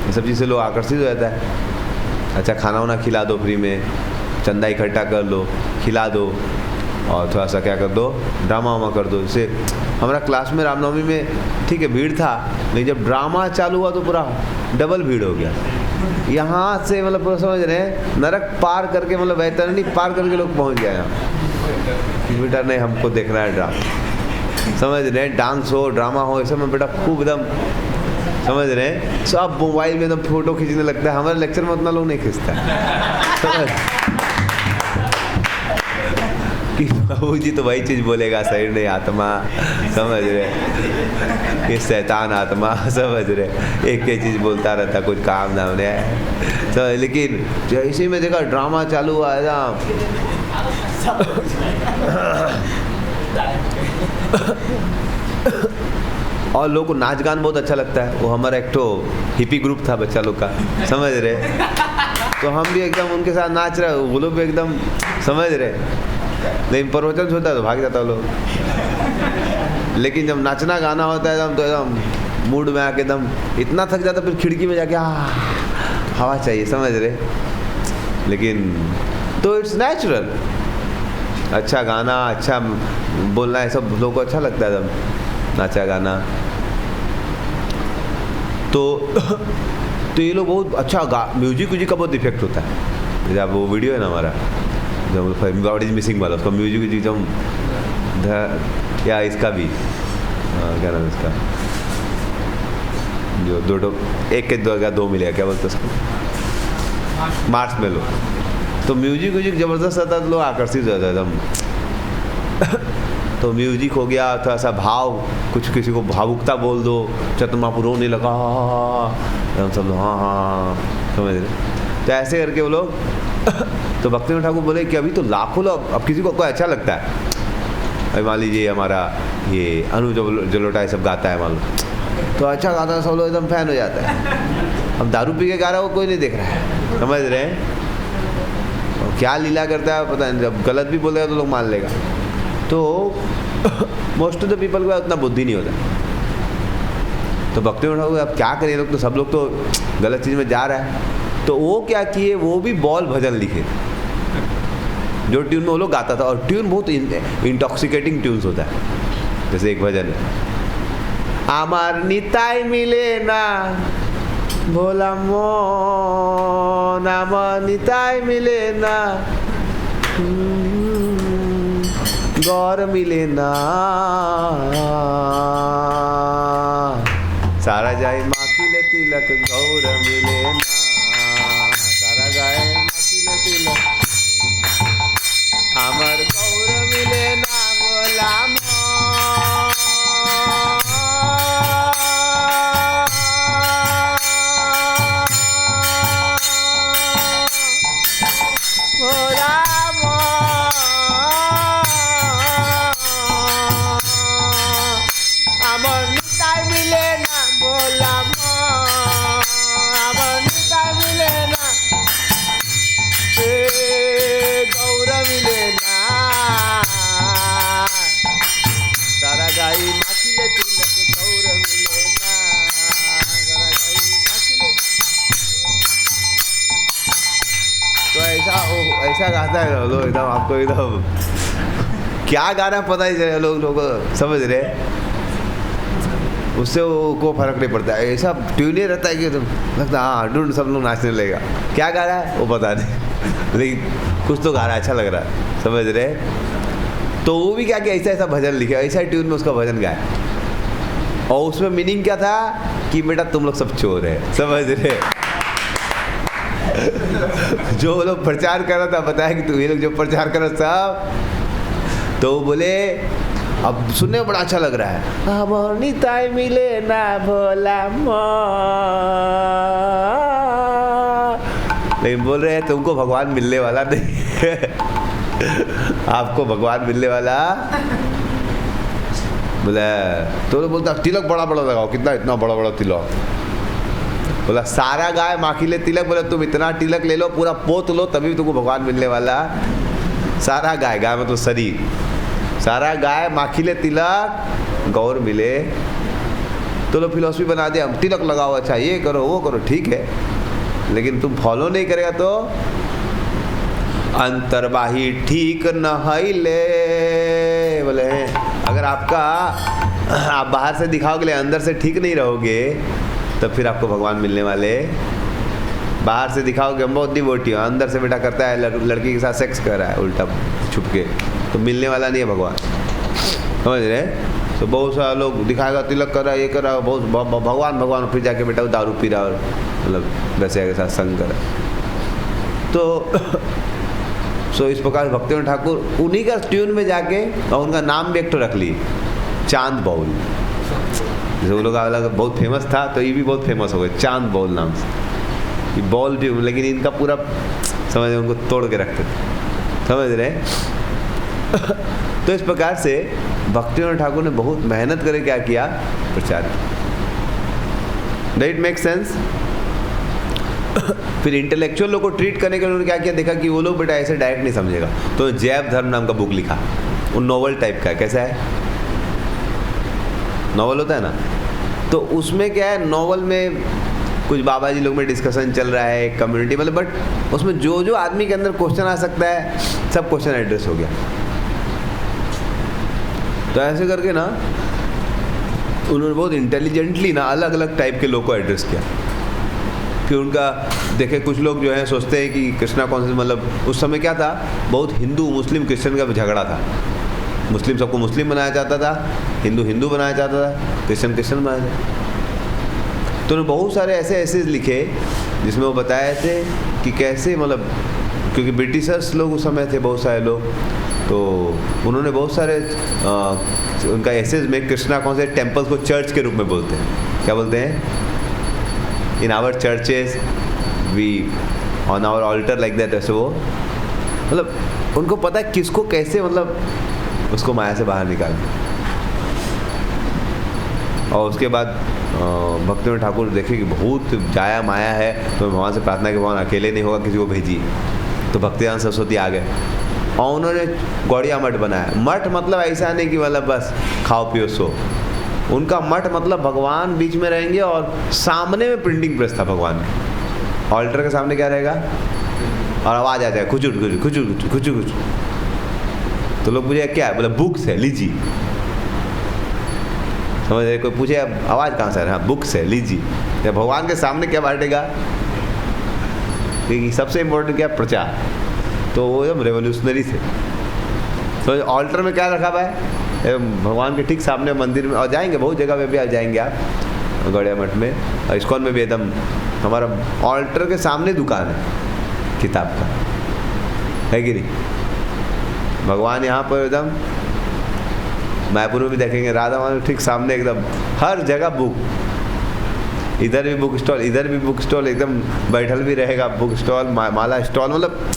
S1: ये सब चीज़ से लोग आकर्षित हो जाता है। अच्छा खाना वाना खिला दो फ्री में, चंदा इकट्ठा कर लो, खिला दो, और थोड़ा सा क्या कर दो, ड्रामा वामा कर दो। जैसे हमारा क्लास में रामनवमी में ठीक है भीड़ था, लेकिन जब ड्रामा चालू हुआ तो पूरा डबल भीड़ हो गया। यहाँ से मतलब पूरा समझ रहे हैं, नरक पार करके मतलब वैतरणी पार करके लोग पहुँच गए यहाँ। बेटा नहीं, हमको देखना है ड्रामा, समझ रहे हैं, डांस हो ड्रामा हो, ऐसे में बेटा खूब एकदम समझ रहे हैं, सब मोबाइल में एकदम फोटो खींचने लगता है। हमारे लेक्चर में उतना लोग नहीं खींचता समझ कि बाबू जी तो वही चीज़ बोलेगा, शरीर नहीं आत्मा, समझ रहे, ये शैतान आत्मा, समझ रहे, एक ही चीज़ बोलता रहता, कुछ काम ना होने समझ। लेकिन जैसे में देखा ड्रामा चालू हुआ एकदम और लोगों को नाच गान बहुत अच्छा लगता है। वो हमारा एक तो हिपी ग्रुप था बच्चा लोग का, समझ रहे, तो हम भी एकदम उनके साथ नाच रहे, वो लोग भी एकदम समझ रहे। लेकिन प्रवचन होता है तो भाग जाता लोग, लेकिन जब नाचना गाना होता है एकदम तो एकदम मूड में आके एकदम इतना थक जाता, फिर खिड़की में जाके हवा चाहिए, समझ रहे। लेकिन तो इट्स नेचुरल, अच्छा गाना, अच्छा बोलना, है सब लोगों को अच्छा लगता है एकदम नाचा गाना। तो ये लोग बहुत अच्छा म्यूजिक का बहुत इफेक्ट होता है। जब वो वीडियो है ना हमारा जब गॉड इज मिसिंग वाला, उसका म्यूजिक एकदम या इसका भी क्या नाम इसका, जो दो एक के दो मिलेगा, क्या बोलते उसको, मार्च में लो, तो म्यूजिक ज़बरदस्त आता है तो लोग आकर्षित हो जाता है एकदम। तो म्यूजिक हो गया, थोड़ा सा भाव, कुछ किसी को भावुकता बोल दो, चतुर्मापुर रोने लगा, सब लोग हाँ हाँ समझ रहे। तो ऐसे करके वो लोग तो भक्तिनाथ ठाकुर बोले कि अभी तो लाखों लोग, अब किसी को अच्छा लगता है, अभी मान लीजिए हमारा ये अनु जलोटा सब गाता है, मान लो तो अच्छा गाता है, सब लोग एकदम फैन हो जाता है। अब दारू पी के गा रहा है वो कोई नहीं देख रहा है, समझ रहे हैं, क्या लीला करता है पता नहीं, जब गलत भी बोलेगा तो लोग मान लेगा। तो मोस्ट ऑफ द पीपल को उतना बुद्धि नहीं होता। तो भक्ति में अब क्या करें, लोग तो सब लोग तो गलत चीज़ में जा रहा है, तो वो क्या किए, वो भी बॉल भजन लिखे जो ट्यून में वो लोग गाता था, और ट्यून बहुत इंटॉक्सिकेटिंग ट्यून्स होता है। जैसे एक भजन है, आमार निताई मिले ना भोला मोन, आमार निताई मिले ना गौर मिले ना, सारा जाए माखिले तिलक गौर मिले ना, सारा गाए माखिले तिलक अमर गौर मिले ना बोला ऐसा गाता है लोग एकदम, आपको एकदम क्या गाना पता ही चले, लोग समझ रहे, उससे को फर्क नहीं पड़ता है। ऐसा ट्यून ही रहता है कि लगता है हाँ ढूंढ सब लोग नाचने लगेगा, क्या गा रहा है वो पता नहीं, लेकिन कुछ तो गा रहा है, अच्छा लग रहा है, समझ रहे। तो वो भी क्या कि ऐसा भजन लिखे, ऐसा ट्यून में उसका भजन गाया, और उसमें मीनिंग क्या था कि बेटा तुम लोग सब चोर है, समझ रहे। जो लोग प्रचार कर रहा था बताया कि तुम ये लोग जो प्रचार कर रहा सब, तो बोले अब सुनने में बड़ा अच्छा लग रहा है, अब निताई मिले ना भोला माँ, लेकिन बोल रहे हैं तुमको भगवान मिलने वाला नहीं आपको भगवान मिलने वाला, बोला तो बोलता तिलक बड़ा बड़ा लगाओ, कितना इतना बड़ा बड़ा तिलक, बोला सारा गाय माखिले तिलक, बोला तुम इतना तिलक ले लो, पूरा पोत लो, तभी तुमको भगवान मिलने वाला। सारा गाय, गाय मतलब शरीर, सारा गाय माखिले तिलक गौर मिले। तो लोग फिलोसफी बना दिया, हम तिलक लगाओ, अच्छा ये करो वो करो, ठीक है, लेकिन तुम फॉलो नहीं करेगा तो अंतर्बाही ठीक न ले, बोले अगर आपका आप बाहर से दिखाओगे अंदर से ठीक नहीं रहोगे तो फिर आपको भगवान मिलने वाले बाहर से दिखाओ कि हम बहुत डिवोटी हो, अंदर से बेटा करता है लड़की के साथ सेक्स कर रहा है उल्टा छुप के, तो मिलने वाला नहीं है भगवान, समझ रहे? तो बहुत सारा लोग दिखाएगा तिलक कर रहा है, ये कर रहा है, बहुत भगवान भगवान, फिर जाके बेटा वो दारू पी रहा है और मतलब वैसे के साथ संग कर रहा है। तो इस प्रकार भक्तिवेदांत ठाकुर उन्हीं का ट्यून में जाके, और उनका नाम भी एक तो रख लिए, चांद बाउल। जैसे वो लोग अलग बहुत फेमस था, तो ये भी बहुत फेमस हो गए चांद बाउल नाम से, ये बॉल ट्यून, लेकिन इनका पूरा समझ उनको तोड़ के रखते थे, समझ रहे? तो इस प्रकार से भक्तिवेदांत ठाकुर ने बहुत मेहनत करके क्या किया, प्रचार किया। It make sense? फिर इंटेलेक्चुअल लोग को ट्रीट करने के लिए उन्होंने क्या किया, देखा कि वो लोग बेटा ऐसे डायरेक्ट नहीं समझेगा, तो जैव धर्म नाम का बुक लिखा, वो नॉवल टाइप का है। कैसा है? नॉवल होता है ना, तो उसमें क्या है, नॉवल में कुछ बाबा जी लोग में डिस्कशन चल रहा है कम्युनिटी मतलब, बट उसमें जो जो आदमी के अंदर क्वेश्चन आ सकता है सब क्वेश्चन एड्रेस हो गया। तो ऐसे करके ना उन्होंने बहुत इंटेलिजेंटली ना अलग अलग टाइप के लोग को एड्रेस किया। फिर उनका देखे कुछ लोग जो है सोचते हैं कि कृष्णा कॉन्सेप्ट, मतलब उस समय क्या था, बहुत हिंदू मुस्लिम क्रिश्चियन का झगड़ा था। मुस्लिम सबको मुस्लिम बनाया जाता था, हिंदू हिंदू बनाया जाता था, क्रिश्चियन क्रिश्चियन बनाया जाता था। तो उन्होंने बहुत सारे ऐसे एसेज लिखे जिसमें वो बताए थे कि कैसे मतलब, क्योंकि ब्रिटिशर्स लोग उस समय थे बहुत सारे लोग, तो उन्होंने बहुत सारे उनका एसेज में कृष्णा कॉन्सेप्ट टेम्पल्स को चर्च के रूप में बोलते हैं। क्या बोलते हैं? In our churches we on our altar like that. ऐसे वो मतलब उनको पता है किसको कैसे मतलब उसको माया से बाहर निकालना। और उसके बाद भक्तिवेदांत ठाकुर देखे कि बहुत जाया माया है, तो भगवान से प्रार्थना कि भगवान अकेले नहीं होगा, किसी को भेजिए। तो भक्तिवेदांत सरस्वती आ गए और उन्होंने गौड़िया मठ बनाया। मठ मतलब ऐसा नहीं कि मतलब बस खाओ पियो सो, उनका मठ मतलब भगवान बीच में रहेंगे और सामने में प्रिंटिंग प्रेस था भगवान के, ऑल्टर के सामने क्या रहेगा और आवाज़ आ जाए खुचुर खुचुर खुचुर खुचुर खुचुर खुचुर। तो लोग पूछे क्या है, बोले बुक्स है लीजिए। समझ रहे? कोई पूछे आवाज़ कहाँ से आ रहा है, हाँ बुक्स है लीजिए। या भगवान के सामने क्या बांटेगा, क्योंकि सबसे इम्पोर्टेंट क्या, प्रचार। तो वो एकदम रेवोल्यूशनरी थे। तो ऑल्टर में क्या रखा हुआ है, भगवान के ठीक सामने मंदिर में, और जाएंगे बहुत जगह पे भी आप जाएंगे आप गौड़िया मठ में और इस्कॉन में भी, एकदम हमारा ऑल्टर के सामने दुकान है किताब का, है कि नहीं? भगवान यहाँ पर एकदम मायापुर में भी देखेंगे, राधा माधव ठीक सामने एकदम हर जगह बुक, इधर भी बुक स्टॉल, इधर भी बुक स्टॉल, एकदम बैठल भी रहेगा बुक स्टॉल, माला स्टॉल, मतलब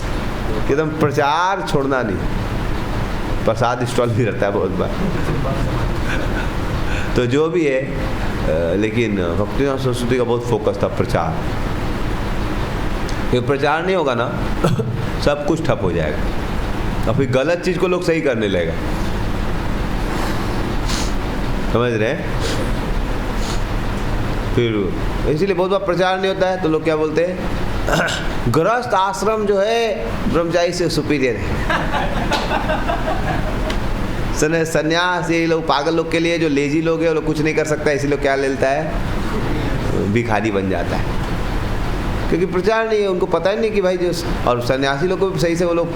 S1: एकदम प्रचार छोड़ना नहीं। प्रसाद स्टॉल भी रहता है बहुत बार। तो जो भी है, लेकिन भक्तिवेदांत सरस्वती का बहुत फोकस था प्रचार। ये प्रचार नहीं होगा ना सब कुछ ठप हो जाएगा और फिर गलत चीज़ को लोग सही करने लगेगा। समझ रहे? फिर इसीलिए बहुत बार प्रचार नहीं होता है, तो लोग क्या बोलते हैं, गृहस्थ आश्रम जो है ब्रह्मचारी से सुपीरियर है। सन्यास ये लोग पागल लोग के लिए, जो लेजी लोग है वो लोग कुछ नहीं कर सकता, इसीलिए क्या ले लेता है, भिखारी बन जाता है, क्योंकि प्रचार नहीं है, उनको पता ही नहीं कि भाई जो, और सन्यासी लोग को भी सही से वो लोग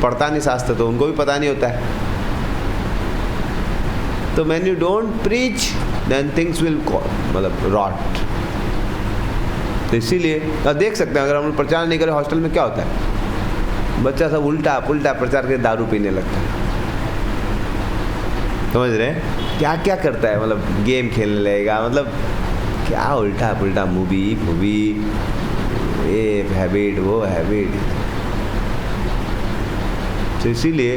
S1: पढ़ता नहीं शास्त्र, तो उनको भी पता नहीं होता है। तो when you don't preach then things will मतलब rot। तो इसीलिए देख सकते हैं, अगर हम लोग प्रचार नहीं करें हॉस्टल में क्या होता है, बच्चा सब उल्टा पुल्टा प्रचार करके दारू पीने लगता है। समझ रहे हैं? क्या क्या करता है, मतलब गेम खेलने लगेगा, मतलब क्या उल्टा पुल्टा मूवी ये हैबिट वो हैबिट। तो इसीलिए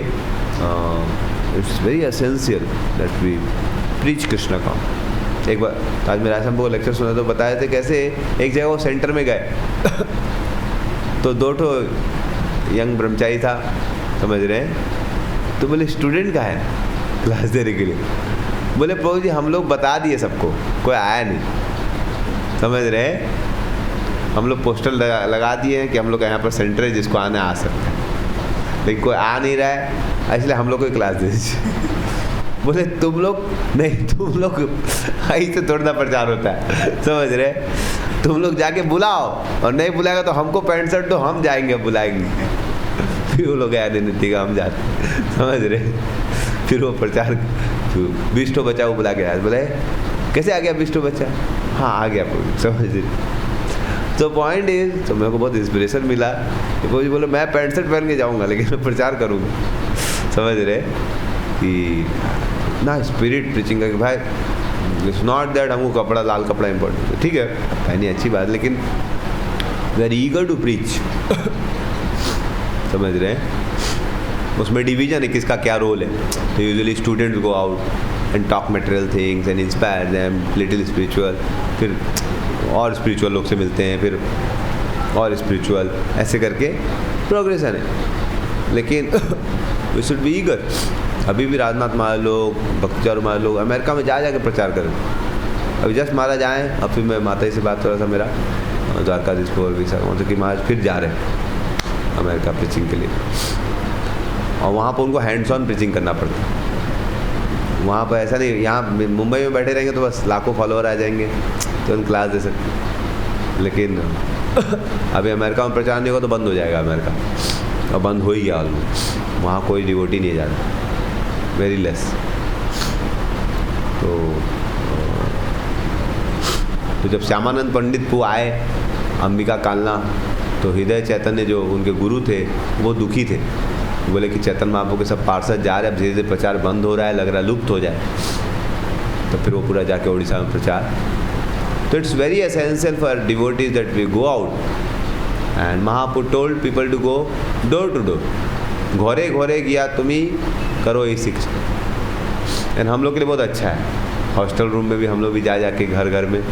S1: it's very essential that we preach Krishna का। एक बार आज मेरा आश्रम को लेक्चर सुना तो बताए थे कैसे एक जगह वो सेंटर में गए तो दो ठो यंग ब्रह्मचारी था, समझ रहे हैं? तो बोले स्टूडेंट का है क्लास देने के लिए, बोले प्रभु जी हम लोग बता दिए सबको, कोई आया नहीं। समझ रहे हैं? हम लोग पोस्टर लगा दिए हैं कि हम लोग का यहाँ पर सेंटर है, जिसको आना आ सकता है, लेकिन कोई आ नहीं रहा है, इसलिए हम लोग को क्लास दे दीजिए। बोले तुम लोग नहीं, तुम लोग ऐसे थोड़ा प्रचार होता है। समझ रहे? तुम लोग जाके बुलाओ, और नहीं बुलाएगा तो हमको पैंट शर्ट तो हम जाएंगे बुलाएंगे। फिर वो लोग याद नहीं ठीक है हम जाते, समझ रहे। फिर वो प्रचार 20 बच्चा वो बुला के आया, बोले कैसे आ गया 20 बच्चा, हाँ आ गया पूरी, समझ रहे। तो पॉइंट इज, तो मेरे को बहुत इंस्पिरेशन मिला कि कोई बोले मैं पैंट शर्ट पहन के जाऊँगा लेकिन मैं प्रचार करूँगा, समझ रहे कि ना स्पिरिट प्रीचिंग का कि भाई इट्स नॉट दैट हमको कपड़ा लाल कपड़ा इम्पोर्टेंट है, ठीक है पहनी अच्छी बात, लेकिन we are eager to preach, समझ रहे हैं। उसमें डिवीजन है किसका क्या रोल है। तो usually students go out and talk material things and inspire them little spiritual, फिर और स्पिरिचुअल लोग से मिलते हैं, फिर और स्पिरिचुअल, ऐसे करके प्रोग्रेशन है। लेकिन वी शुड बी ईगर। अभी भी राजनाथ महाराज लोग, भक्तिचारू महाराज लोग अमेरिका में जा जाके प्रचार करें। अभी जस्ट महाराज आए, अब फिर मैं माता जी से बात कर रहा था मेरा द्वारकाधीशपुर भी सर कि महाराज फिर जा रहे हैं अमेरिका प्रीचिंग के लिए, और वहाँ पर उनको हैंड्स ऑन प्रीचिंग करना पड़ता है। वहाँ पर ऐसा नहीं, यहाँ मुंबई में बैठे रहेंगे तो बस लाखों फॉलोअर आ जाएंगे तो उन क्लास दे सकते, लेकिन अभी अमेरिका में प्रचार नहीं होगा तो बंद हो जाएगा अमेरिका, और बंद हो ही गया ऑलमोस्ट। वहाँ कोई डिवोटी नहीं जाता, वेरी लेस। तो जब श्यामानंद पंडित पू आए अंबिका कालना, तो हृदय चैतन्य जो उनके गुरु थे वो दुखी थे, बोले कि चैतन्य महाप्रभु के सब पार्षद जा रहे, अब धीरे धीरे प्रचार बंद हो रहा है, लग रहा है लुप्त हो जाए। तो फिर वो पूरा जाके उड़ीसा में प्रचार। तो it's very essential for devotees that we go out and Mahaprabhu told people to go door to door, घोरे घोरे गया तुम्ही करो ये शिक्षा। एंड हम लोग के लिए बहुत अच्छा है, हॉस्टल रूम में भी हम लोग भी जा जाके घर घर में,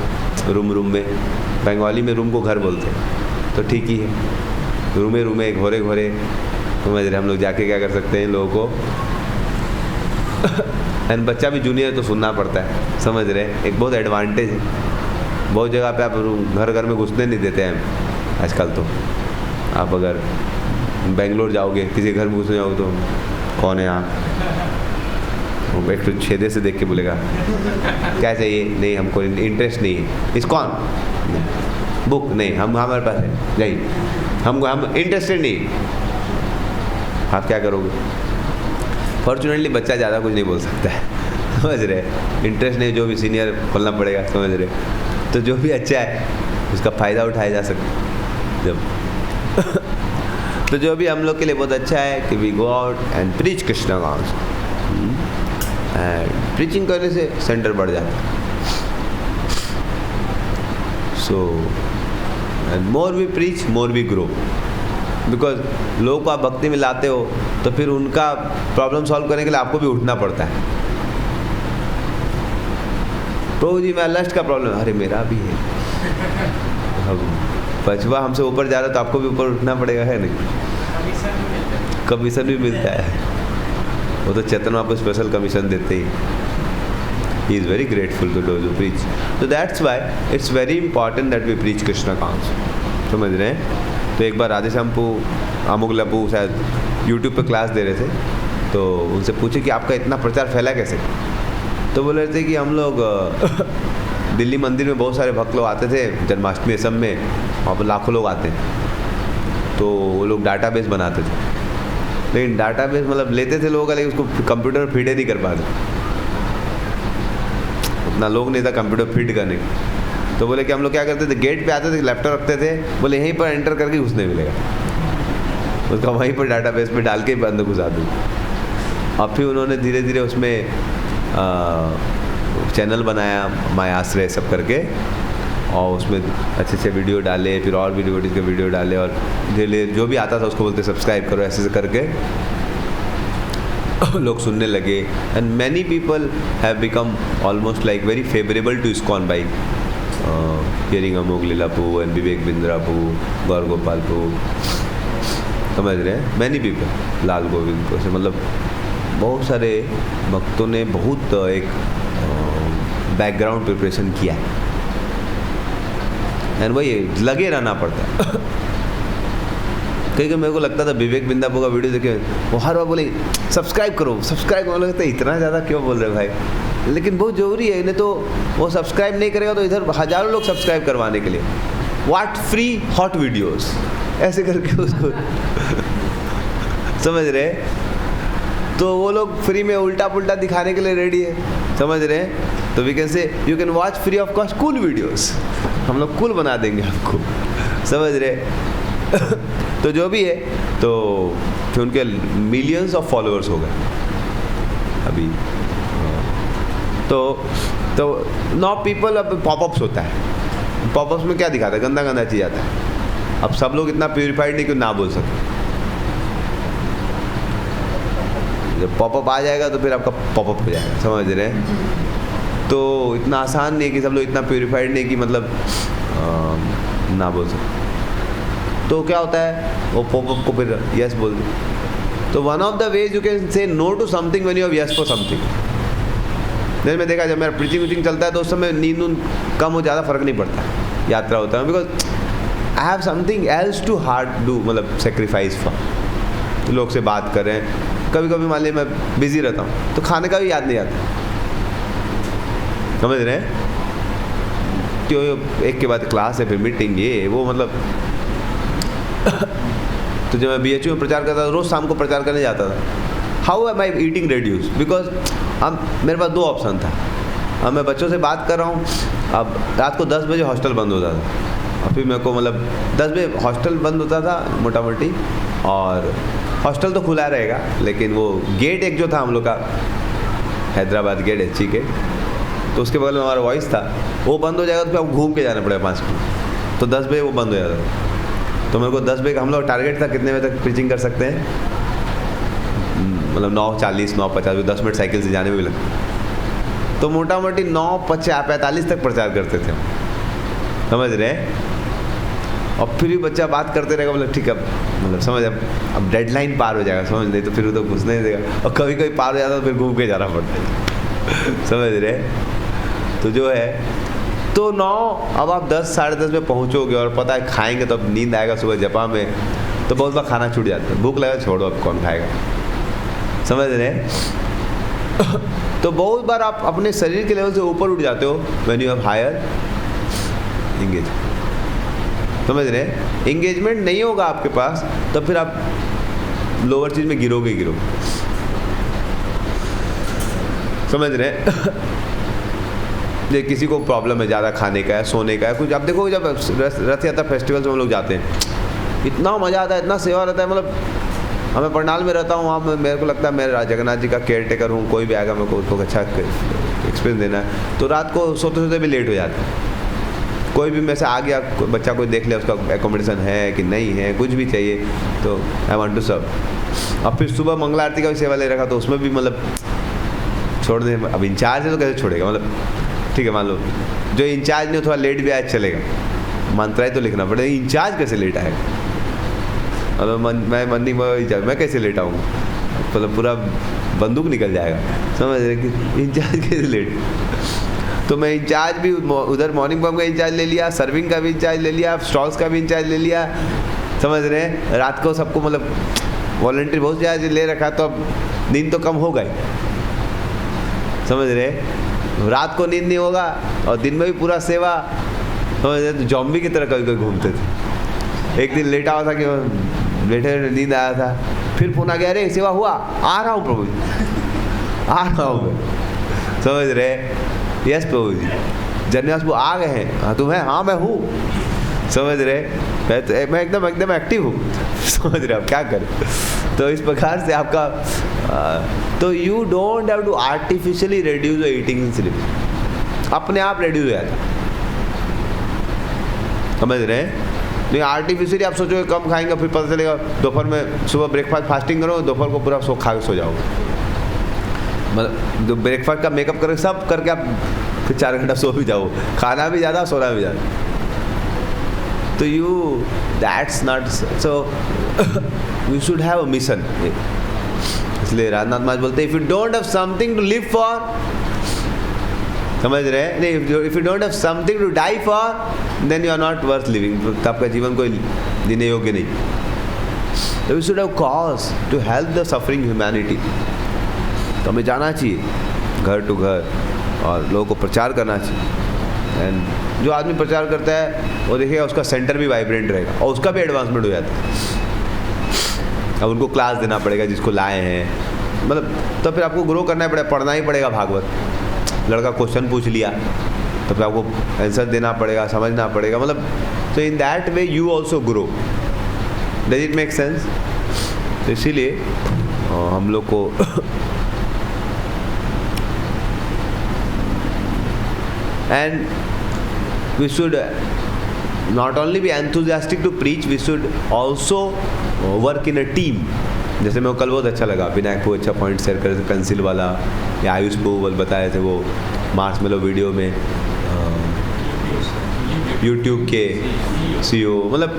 S1: रूम में, बंगाली में रूम को घर बोलते हैं तो ठीक ही है, रूमे घोरे घोरे, समझ रहे। हम लोग जाके क्या कर सकते हैं लोगों को एंड बच्चा भी जूनियर तो सुनना पड़ता है, समझ रहे। एक बहुत एडवांटेज है, बहुत जगह पे आप घर घर में घुसने नहीं देते हैं आजकल। तो आप अगर बेंगलोर जाओगे, किसी घर में घुसने जाओगे तो कौन है आप, एक तो छेदे से देख के बोलेगा क्या चाहिए, नहीं हमको इंटरेस्ट नहीं है, इस कौन बुक नहीं, हम हमारे पास है नहीं, हम इंटरेस्टेड नहीं। आप क्या करोगे? फॉर्चुनेटली बच्चा ज़्यादा कुछ नहीं बोल सकता है, समझ रहे। इंटरेस्ट नहीं, जो भी सीनियर खोलना पड़ेगा, समझ रहे। तो जो भी अच्छा है उसका फ़ायदा उठाया जा सकता जब तो जो भी हम लोग के लिए बहुत अच्छा है कि we go out and preach Krishna conscious, and preaching करने से सेंटर बढ़ जाता है। So and more we preach more we grow, because लोगों को आप भक्ति में लाते हो तो फिर उनका प्रॉब्लम सॉल्व करने के लिए आपको भी उठना पड़ता है। प्रभु जी मैं लस्ट का प्रॉब्लम, अरे मेरा भी है, अब पछवा हमसे ऊपर जा रहा है तो आपको भी ऊपर उठना पड़ेगा, है नहीं? कमीशन भी मिलता है, वो तो चेतन आपको स्पेशल कमीशन देते ही। He is very grateful to those who preach. तो that's why it's very important that we preach Krishna कॉन्स, समझ रहे हैं। तो एक बार राधेश्यामपू अमुगलापू शायद यूट्यूब पे क्लास दे रहे थे, तो उनसे पूछे कि आपका इतना प्रचार फैला कैसे। तो बोल रहे थे कि हम लोग दिल्ली मंदिर में बहुत सारे भक्त लोग आते थे, जन्माष्टमी सब में वहाँ पर लाखों लोग आते हैं, तो वो लोग डाटाबेस बनाते थे, लेकिन डाटाबेस मतलब लेते थे लोगों का, लेकिन उसको कंप्यूटर में फीड नहीं कर पाते, उतना लोग नहीं था कंप्यूटर फीड करने। तो बोले कि हम लोग क्या करते थे, गेट पे आते थे, लैपटॉप रखते थे, बोले यहीं पर एंटर करके घुसने मिलेगा, उसका वहीं पर डाटाबेस में डाल के बंद घुसा दूँ। अब फिर उन्होंने धीरे धीरे उसमें चैनल बनाया, माय आश्रय सब करके, और उसमें अच्छे अच्छे वीडियो डाले, फिर और भी डिवोटीज के वीडियो डाले, और धीरे धीरे जो भी आता था उसको बोलते सब्सक्राइब करो, ऐसे करके लोग सुनने लगे। And many people have become almost like very favourable to ISKCON by hearing Amogh लीलापू एंड विवेक बिंद्रापू, गौर गोपालपू, समझ रहे हैं। मैनी पीपल, लाल गोविंद को से, मतलब बहुत सारे भक्तों ने बहुत एक बैकग्राउंड प्रिपरेशन किया है, एंड वही लगे रहना पड़ता है। कहीं मेरे को लगता था विवेक बिंदापू का वीडियो देखे वो हर बार बोले सब्सक्राइब करो सब्सक्राइब करो, लगता है इतना ज़्यादा क्यों बोल रहे भाई, लेकिन बहुत ज़रूरी है, नहीं तो वो सब्सक्राइब नहीं करेगा तो इधर हज़ारों लोग सब्सक्राइब करवाने के लिए व्हाट फ्री हॉट वीडियोस ऐसे करके उसको समझ रहे, तो वो लोग फ्री में उल्टा पुल्टा दिखाने के लिए रेडी है, समझ रहे हैं। तो we can say you can watch free of cost cool videos, हम लोग कूल बना देंगे आपको, समझ रहे। तो जो भी है, तो फिर उनके मिलियंस ऑफ फॉलोअर्स हो गए अभी। तो नाउ पीपल, अब पॉपअप्स होता है, पॉपअप्स में क्या दिखाता है, गंदा गंदा चीज़ आता है। अब सब लोग इतना प्योरीफाइड नहीं कि ना बोल सके, जब पॉपअप आ जाएगा तो फिर आपका पॉपअप हो जाएगा, समझ रहे हैं। तो इतना आसान नहीं है कि सब लोग इतना प्योरीफाइड नहीं कि मतलब ना बोल सके। तो क्या होता है, वो पॉपअप को फिर यस बोल दे। तो one of the ways you can say no to something when you have yes for something. जैसे मैं देखा, जब मेरा प्रीचिंग वीचिंग चलता है तो उस समय नींद कम हो, ज़्यादा फर्क नहीं पड़ता, यात्रा होता है, because I have something else to hard do, मतलब सेक्रीफाइस फॉर। लोग से बात कर रहे हैं, कभी कभी मान लीजिए मैं बिजी रहता हूँ तो खाने का भी याद नहीं आता, समझ रहे हैं। क्यों, एक के बाद क्लास है, फिर मीटिंग, ये वो, मतलब तो जब मैं BHU में प्रचार करता था, रोज़ शाम को प्रचार करने जाता था। How am I eating reduce, because अब मेरे पास 2 ऑप्शन था। अब मैं बच्चों से बात कर रहा हूँ, अब रात को 10 बजे हॉस्टल बंद होता था, और फिर मेरे को मतलब 10 बजे हॉस्टल बंद होता था मोटा मोटी, और हॉस्टल तो खुला रहेगा लेकिन वो गेट एक जो था हम लोग का, हैदराबाद गेट, HC गेट, तो उसके बगल में हमारा वॉइस था, वो बंद हो जाएगा तो फिर आपको घूम के जाना पड़ेगा 5 मिनट, तो 10 बजे वो बंद हो जाता था। तो मेरे को 10 बजे का हम लोग टारगेट था कितने बजे तक प्रीचिंग कर सकते हैं, मतलब 9:40, 9:50, 10 मिनट साइकिल से जाने में भी लगता, तो मोटा मोटी 9:45 तक प्रचार करते थे, समझ रहे हैं। और फिर भी बच्चा बात करते रहेगा, मतलब ठीक है, मतलब समझ, अब डेडलाइन पार हो जाएगा, समझ नहीं, तो फिर वो तो घुसने नहीं देगा, और कभी कभी पार हो जाता तो फिर घूम के जाना पड़ता है, समझ रहे। तो जो है, तो 9, अब आप 10, साढ़े 10 में पहुँचोगे और पता है खाएंगे तो अब नींद आएगा सुबह जपा में, तो बहुत बार खाना छूट जाता है, भूख लगा छोड़ो, अब कौन खाएगा, समझ रहे। तो बहुत बार आप अपने शरीर के लेवल से ऊपर उठ जाते हो when you have higher engagement, समझ रहे हैं। एंगेजमेंट नहीं होगा आपके पास तो फिर आप लोअर चीज़ में गिरोगे, समझ रहे हैं। ये किसी को प्रॉब्लम है, ज़्यादा खाने का है, सोने का है, कुछ। आप देखो जब रथ यात्रा फेस्टिवल्स में हम लोग जाते हैं, इतना मज़ा आता है, इतना सेवा रहता है, मतलब मैं पंडाल में रहता हूँ, वहाँ मेरे को लगता है मैं जगन्नाथ जी का केयर टेकर हूँ, कोई भी आएगा मेरे को उसको अच्छा एक्सपीरियंस देना है, तो रात को सोते सोते भी लेट हो जाता है। कोई भी में से आ गया बच्चा, कोई देख लिया उसका एकोमोडेशन है कि नहीं है, कुछ भी चाहिए तो आई वांट टू सर्व। अब फिर सुबह मंगला आरती का भी सेवा ले रखा, तो उसमें भी मतलब छोड़ दे, अब इंचार्ज है तो कैसे छोड़ेगा, मतलब ठीक है, मान लो जो इंचार्ज नहीं, थोड़ा लेट भी आया चलेगा, मंत्राई तो लिखना पड़ेगा, इंचार्ज कैसे लेट आएगा, मतलब मैं कैसे लेट आऊँगा, मतलब पूरा बंदूक निकल जाएगा, समझ रहे कि इंचार्ज कैसे लेट। तो मैं इंचार्ज भी उधर मॉर्निंग बम का इंचार्ज ले लिया, सर्विंग का भी इंचार्ज ले लिया, स्टॉल्स का भी इंचार्ज ले लिया, समझ रहे हैं। रात को सबको मतलब वॉलंटियर बहुत ज़्यादा ले रखा, तो अब नींद तो कम होगा ही, समझ रहे। रात को नींद नहीं होगा और दिन में भी पूरा सेवा, समझ रहे। तो जॉम्बी की तरह कभी कभी घूमते थे। एक दिन लेटा हुआ था कि बैठे नींद आया था, फिर पुनः गया, अरे सेवा हुआ, आ रहा हूँ प्रभु जी, आ रहा हूँ मैं, समझ रहे। यस प्रभु जी, जन्यास वो आ गए हैं, हाँ तुम है, हाँ मैं हूँ, समझ रहे। मैं एकदम एक्टिव हूँ, समझ रहे। आप क्या करें। तो इस प्रकार से आपका तो you don't have to artificially reduce your eating and sleeping, अपने आप रिड्यूस हो जाता, समझ रहे हैं। नहीं आर्टिफिशियली आप सोचोगे कम खाएंगे, फिर पता चलेगा दोपहर में, सुबह ब्रेकफास्ट फास्टिंग करो, दोपहर को पूरा खा के सो जाओगे, मतलब जो ब्रेकफास्ट का मेकअप करके सब करके आप फिर 4 घंटा सो भी जाओ, खाना भी ज़्यादा, सोना भी ज़्यादा। तो you that's not so, you should have a mission. इसलिए राजनाथ महाराज बोलते हैं, if you don't have something to live for, समझ रहे हैं, नहीं, if you don't have something to die for then you are not worth living, तो आपका जीवन कोई जीने योग्य नहीं। तो you should have cause to help the suffering humanity. तो हमें जाना चाहिए घर टू घर, और लोगों को प्रचार करना चाहिए। एंड जो आदमी प्रचार करता है वो देखिएगा उसका सेंटर भी वाइब्रेंट रहेगा और उसका भी एडवांसमेंट हो जाता है। अब उनको क्लास देना पड़ेगा जिसको लाए हैं, मतलब तो फिर आपको ग्रो करना पड़ेगा, पढ़ना ही पड़ेगा भागवत। लड़का क्वेश्चन पूछ लिया तो फिर आपको आंसर देना पड़ेगा, समझना पड़ेगा, मतलब तो in that way you also grow. Does it make sense? तो इसीलिए हम लोग को and we should not only be enthusiastic to preach, we should also work in a team। जैसे मेरे को कल बहुत अच्छा लगा, विनायक को अच्छा पॉइंट शेयर करे थे पेंसिल वाला, या आयुष को बताए थे वो मार्शमेलो वीडियो में, यूट्यूब के CEO, मतलब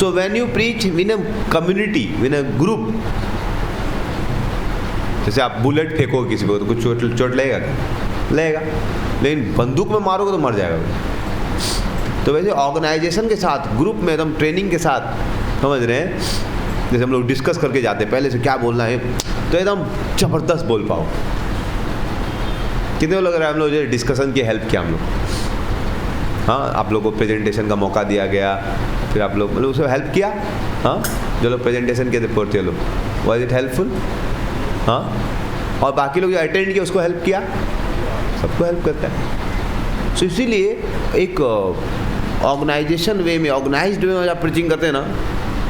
S1: so when you preach in a community, in a group, जैसे आप बुलेट फेंकोगे किसी को तो कुछ चोट लगेगा क्या? लगेगा, लेकिन बंदूक में मारोगे तो मर जाएगा। तो वैसे ऑर्गेनाइजेशन के साथ, ग्रुप में एकदम ट्रेनिंग के साथ, समझ रहे हैं, जैसे हम लोग डिस्कस करके जाते हैं पहले से क्या बोलना है तो एकदम ज़बरदस्त बोल पाओ। कितने लग रहा है हम लोग जो डिस्कशन की हेल्प किया हम लोग, हाँ, आप लोगों को प्रेजेंटेशन का मौका दिया गया, फिर आप लोग मतलब उसको हेल्प किया, हाँ, जो लोग प्रेजेंटेशन किए थे पोर्टे लोग, वाज इट हेल्पफुल? हाँ, और बाकी लोग जो अटेंड किए उसको हेल्प किया, सबको हेल्प करता है। सो इसीलिए एक ऑर्गेनाइजेशन वे में, ऑर्गेनाइज्ड वे में जब प्रीचिंग करते हैं ना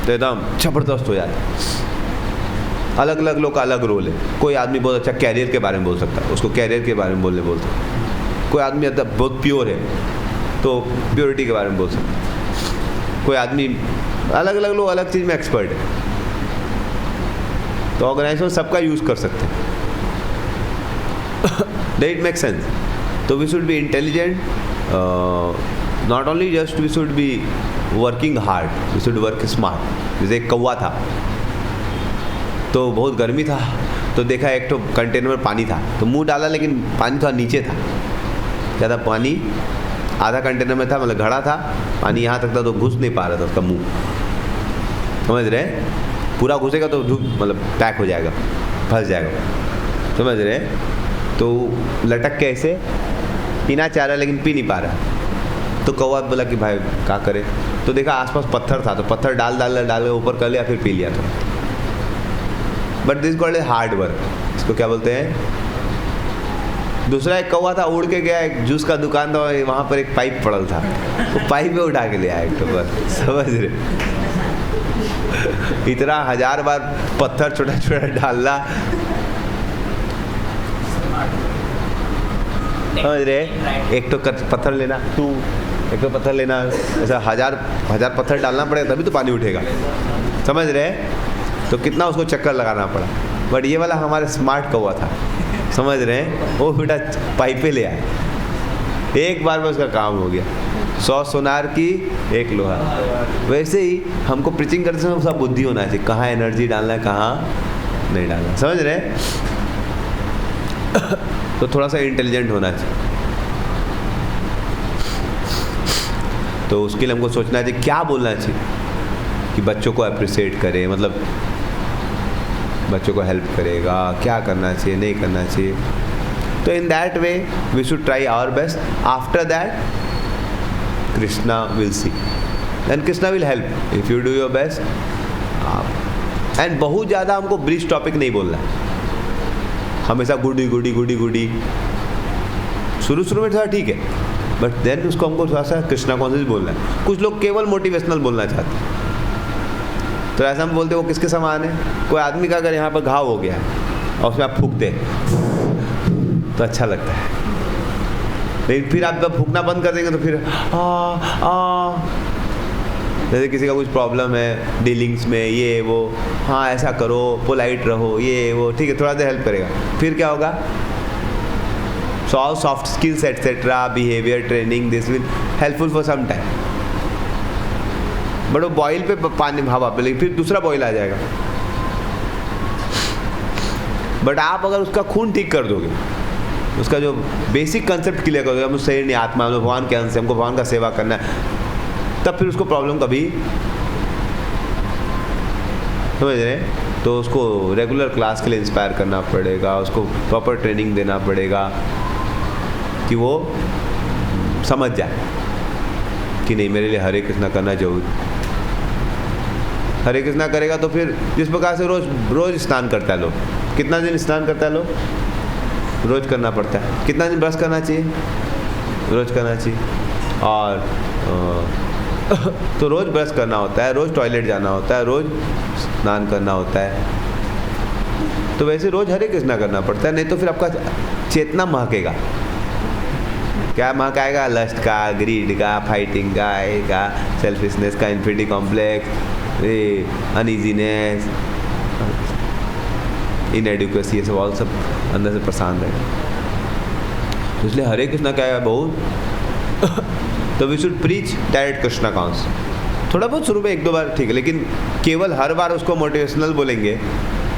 S1: तो एकदम ज़बरदस्त हो जाता है। अलग अलग लोग का अलग रोल है। कोई आदमी बहुत अच्छा कैरियर के बारे में बोल सकता है, उसको कैरियर के बारे में बोलते हैं। कोई आदमी बहुत प्योर है तो प्योरिटी के बारे में बोल सकता है। कोई आदमी, अलग अलग लोग अलग चीज़ में एक्सपर्ट है, तो ऑर्गेनाइजेशन सबका यूज़ कर सकते हैं। Does it make sense? So we should be intelligent, not only just we should be working hard, we should work smart। जैसे एक कौवा था, तो बहुत गर्मी था, तो देखा एक तो कंटेनर में पानी था, तो मुंह डाला लेकिन पानी थोड़ा नीचे था, ज़्यादा पानी आधा कंटेनर में था, मतलब घड़ा था, पानी यहाँ तक था तो घुस नहीं पा रहा था उसका मुंह, समझ रहे? पूरा घुसेगा तो मतलब पैक हो जाएगा, फंस जाएगा, समझ रहे? तो लटक के ऐसे पीना चाह रहा है लेकिन पी नहीं पा रहा। तो कौवा बोला कि भाई क्या करे, तो देखा आसपास पत्थर था, तो पत्थर डाल के ऊपर कर लिया, फिर पी लिया था। But this called hard work, इसको क्या बोलते हैं? दूसरा एक कौवा था, उड़ के गया, एक जूस का दुकान था, वहाँ पर एक पाइप पड़ल था, वो पाइप में उठा के ले आया एक तो बस, समझ रहे? इतना 1000 बार पत्थर छोटा छोटा डालना, समझ रहे? एक तो पत्थर लेना, एक तो पत्थर लेना, ऐसा हजार पत्थर डालना पड़ेगा तभी तो पानी उठेगा, समझ रहे? तो कितना उसको चक्कर लगाना पड़ा। बट ये वाला हमारे स्मार्ट कौवा था, समझ रहे हैं? वो बेटा पाइपे ले आया, एक बार में उसका काम हो गया। 100 सोनार की 1 लोहा। वैसे ही हमको प्रीचिंग करते समय सब बुद्धि होना चाहिए, कहाँ एनर्जी डालना है, कहाँ नहीं डालना, समझ रहे हैं? तो थोड़ा सा इंटेलिजेंट होना चाहिए। तो उसके लिए हमको सोचना चाहिए क्या बोलना चाहिए कि बच्चों को अप्रिशिएट करे, मतलब बच्चों को हेल्प करेगा, क्या करना चाहिए, नहीं करना चाहिए। तो in that way we should try our best. After that Krishna will see, then Krishna will help if you do your best. And बहुत ज़्यादा हमको ब्रीच टॉपिक नहीं बोलना है, हमेशा गुडी गुडी गुडी गुडी। शुरू में थोड़ा ठीक है, बट देन उसको हमको थोड़ा सा कृष्णा कॉन्शियस बोलना है। कुछ लोग केवल मोटिवेशनल बोलना चाहते हैं, तो ऐसा हम बोलते हैं वो किसके समान है? कोई आदमी का अगर यहाँ पर घाव हो गया है और उसमें आप फूकते हैं तो अच्छा लगता है, लेकिन फिर आप जब फूकना बंद कर देंगे तो फिर जैसे किसी का कुछ प्रॉब्लम है डीलिंग्स में, ये वो, हाँ ऐसा करो, पोलाइट रहो, ये वो, ठीक है, थोड़ा देर हेल्प करेगा, फिर क्या होगा? Soft skills etcetera, behaviour training, this will helpful for some time. But वो बॉयल पे पानी हवा पे, लेकिन फिर दूसरा बॉयल आ जाएगा। बट आप अगर उसका खून ठीक कर दोगे, उसका जो बेसिक कंसेप्ट क्लियर कर दोगे, हम शरीर नहीं आत्मा, हम भगवान के अंश से, हमको भगवान का सेवा करना है, तब फिर उसको प्रॉब्लम कभी, समझ रहे हैं? तो उसको रेगुलर क्लास के लिए इंस्पायर करना पड़ेगा, उसको प्रॉपर ट्रेनिंग देना पड़ेगा, कि वो समझ जाए कि नहीं मेरे लिए हरे कृष्णा करना जरूरी। हरे कृष्णा करेगा तो फिर जिस प्रकार से रोज स्नान करता है लोग, कितना दिन स्नान करता है लोग, रोज करना पड़ता है। कितना दिन ब्रश करना चाहिए, रोज करना चाहिए। और तो रोज ब्रश करना होता है, रोज टॉयलेट जाना होता है, रोज स्नान करना होता है, तो वैसे रोज हरे कृष्णा करना पड़ता है। नहीं तो फिर आपका चेतना महकेगा। क्या महकाएगा? लस्ट का, ग्रीड का, फाइटिंग का, सेल्फिशनेस का, इन्फिनिटी कॉम्प्लेक्स, अनइजीनेस, इनएडुकेसी, ये सब ऑल सब अंदर से परेशान रहेगा। इसलिए हरे कृष्णा क्या है बहुत तो we should preach direct Krishna concept. थोड़ा बहुत शुरू में 1-2 बार ठीक है, लेकिन केवल हर बार उसको मोटिवेशनल बोलेंगे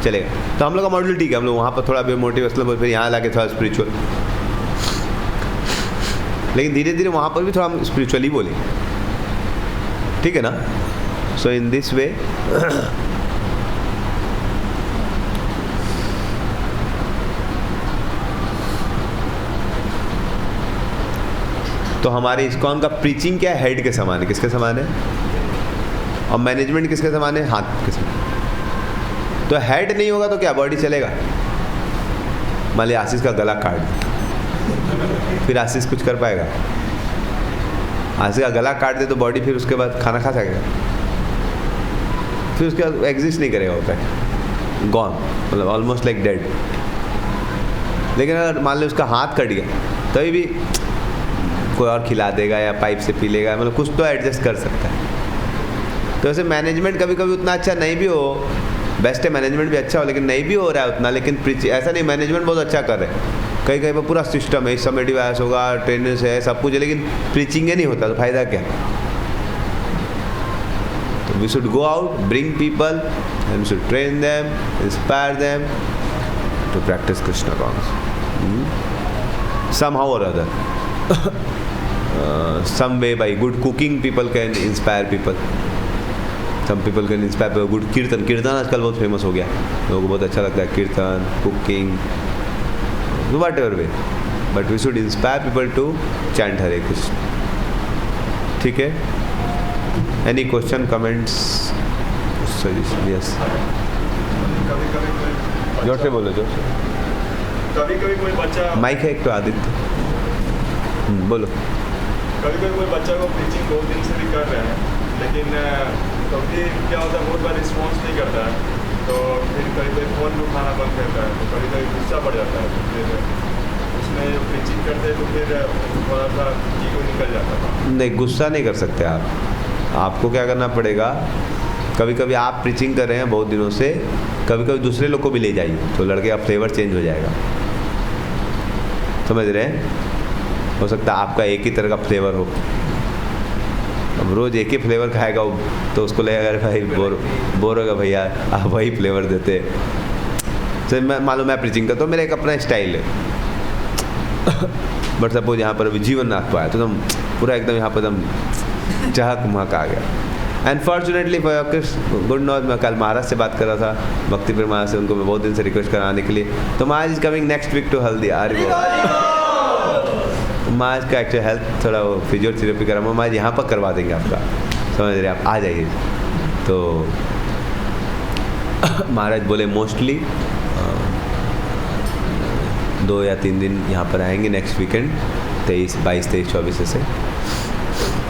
S1: चलेगा। तो हम लोग का मॉडल ठीक है, हम लोग वहाँ पर थोड़ा भी मोटिवेशनल बोल, फिर यहाँ लाके थोड़ा स्पिरिचुअल, लेकिन धीरे धीरे वहाँ पर भी थोड़ा हम स्पिरिचुअली बोलेंगे, ठीक है ना। सो इन दिस वे तो हमारे इस्कॉन का प्रीचिंग क्या है? हेड के समान है। किसके समान है? और मैनेजमेंट किसके समान है? हाथ के समान। तो हेड नहीं होगा तो क्या बॉडी चलेगा? मान लिया आशीष का गला काट, फिर आशीष कुछ कर पाएगा? आशीष का गला काट दे तो बॉडी फिर उसके बाद खाना खा सकेगा? फिर उसके बाद एग्जिस्ट नहीं करेगा, होता है गॉन, मतलब ऑलमोस्ट लाइक डेड। लेकिन अगर मान लो उसका हाथ कट गया तभी भी कोई और खिला देगा या पाइप से पी लेगा, मतलब कुछ तो एडजस्ट कर सकता है। तो ऐसे मैनेजमेंट कभी कभी उतना अच्छा नहीं भी हो, बेस्ट है मैनेजमेंट भी अच्छा हो, लेकिन नहीं भी हो रहा है उतना, लेकिन ऐसा नहीं मैनेजमेंट बहुत अच्छा कर रहे हैं, कहीं कहीं पर पूरा सिस्टम है, इस समय डिवाइस होगा, ट्रेनर्स है, सब कुछ है, लेकिन प्रीचिंग नहीं होता तो फायदा क्या? तो we should go out, bring people and we should train them, inspire them to practise Krishna concept somehow or other. Some way by good cooking people can inspire people. Some people can inspire by good कीर्तन आजकल बहुत famous हो गया, लोगों को बहुत अच्छा लगता है कीर्तन, cooking, whatever way, but we should inspire people to chant Hare Krishna. ठीक है? Any question, comments, suggestion? Yes. जोर से बोलो, जोर से।
S2: कभी कोई बच्चा,
S1: माइक है एक तो आदित्य, बोलो।
S2: कभी कोई बच्चा को प्रीचिंग 2 दिन से भी कर रहे हैं, लेकिन कभी क्या होता है बहुत बार रिस्पॉन्स नहीं करता है, तो फिर कभी फ़ोन भी उठाना बंद करता है, तो कभी गुस्सा बढ़ जाता है, तो फिर उसमें प्रीचिंग करते हैं तो फिर थोड़ा सा ईगो निकल जाता है।
S1: नहीं, गुस्सा नहीं कर सकते आप। आपको क्या करना पड़ेगा, कभी कभी आप प्रीचिंग कर रहे हैं बहुत दिनों से, कभी कभी दूसरे लोग को भी ले जाइए, तो लड़के का फ्लेवर चेंज हो जाएगा। समझ रहे हैं? हो सकता है आपका एक ही तरह का फ्लेवर हो, अब रोज़ एक ही फ्लेवर खाएगा तो उसको लगेगा अरे भाई बोर होगा भैया, आप वही फ्लेवर देते। तो मैं मालूम मैं प्रीचिंग करता हूँ, मेरा एक अपना स्टाइल है। बट सपोज यहाँ पर अभी जीवन नाथ को आया तो एकदम पूरा एकदम यहाँ पर एकदम चहक महक आ गया। अनफॉर्चुनेटली गुड नॉट, मैं कल महाराज से बात कर रहा था, भक्ति प्रेम महाराज से, उनको मैं बहुत दिन से रिक्वेस्ट कराने के लिए, तो Maharaj is coming next week to Haldia. Maharaj का एक्चुअल हेल्थ थोड़ा वो फिजियोथेरेपी करा, महाराज यहाँ पर करवा देंगे आपका, समझ रहे आप, आ जाइए। तो महाराज बोले मोस्टली 2 या 3 दिन यहाँ पर आएंगे नेक्स्ट वीकेंड, 22, 23, 24 से।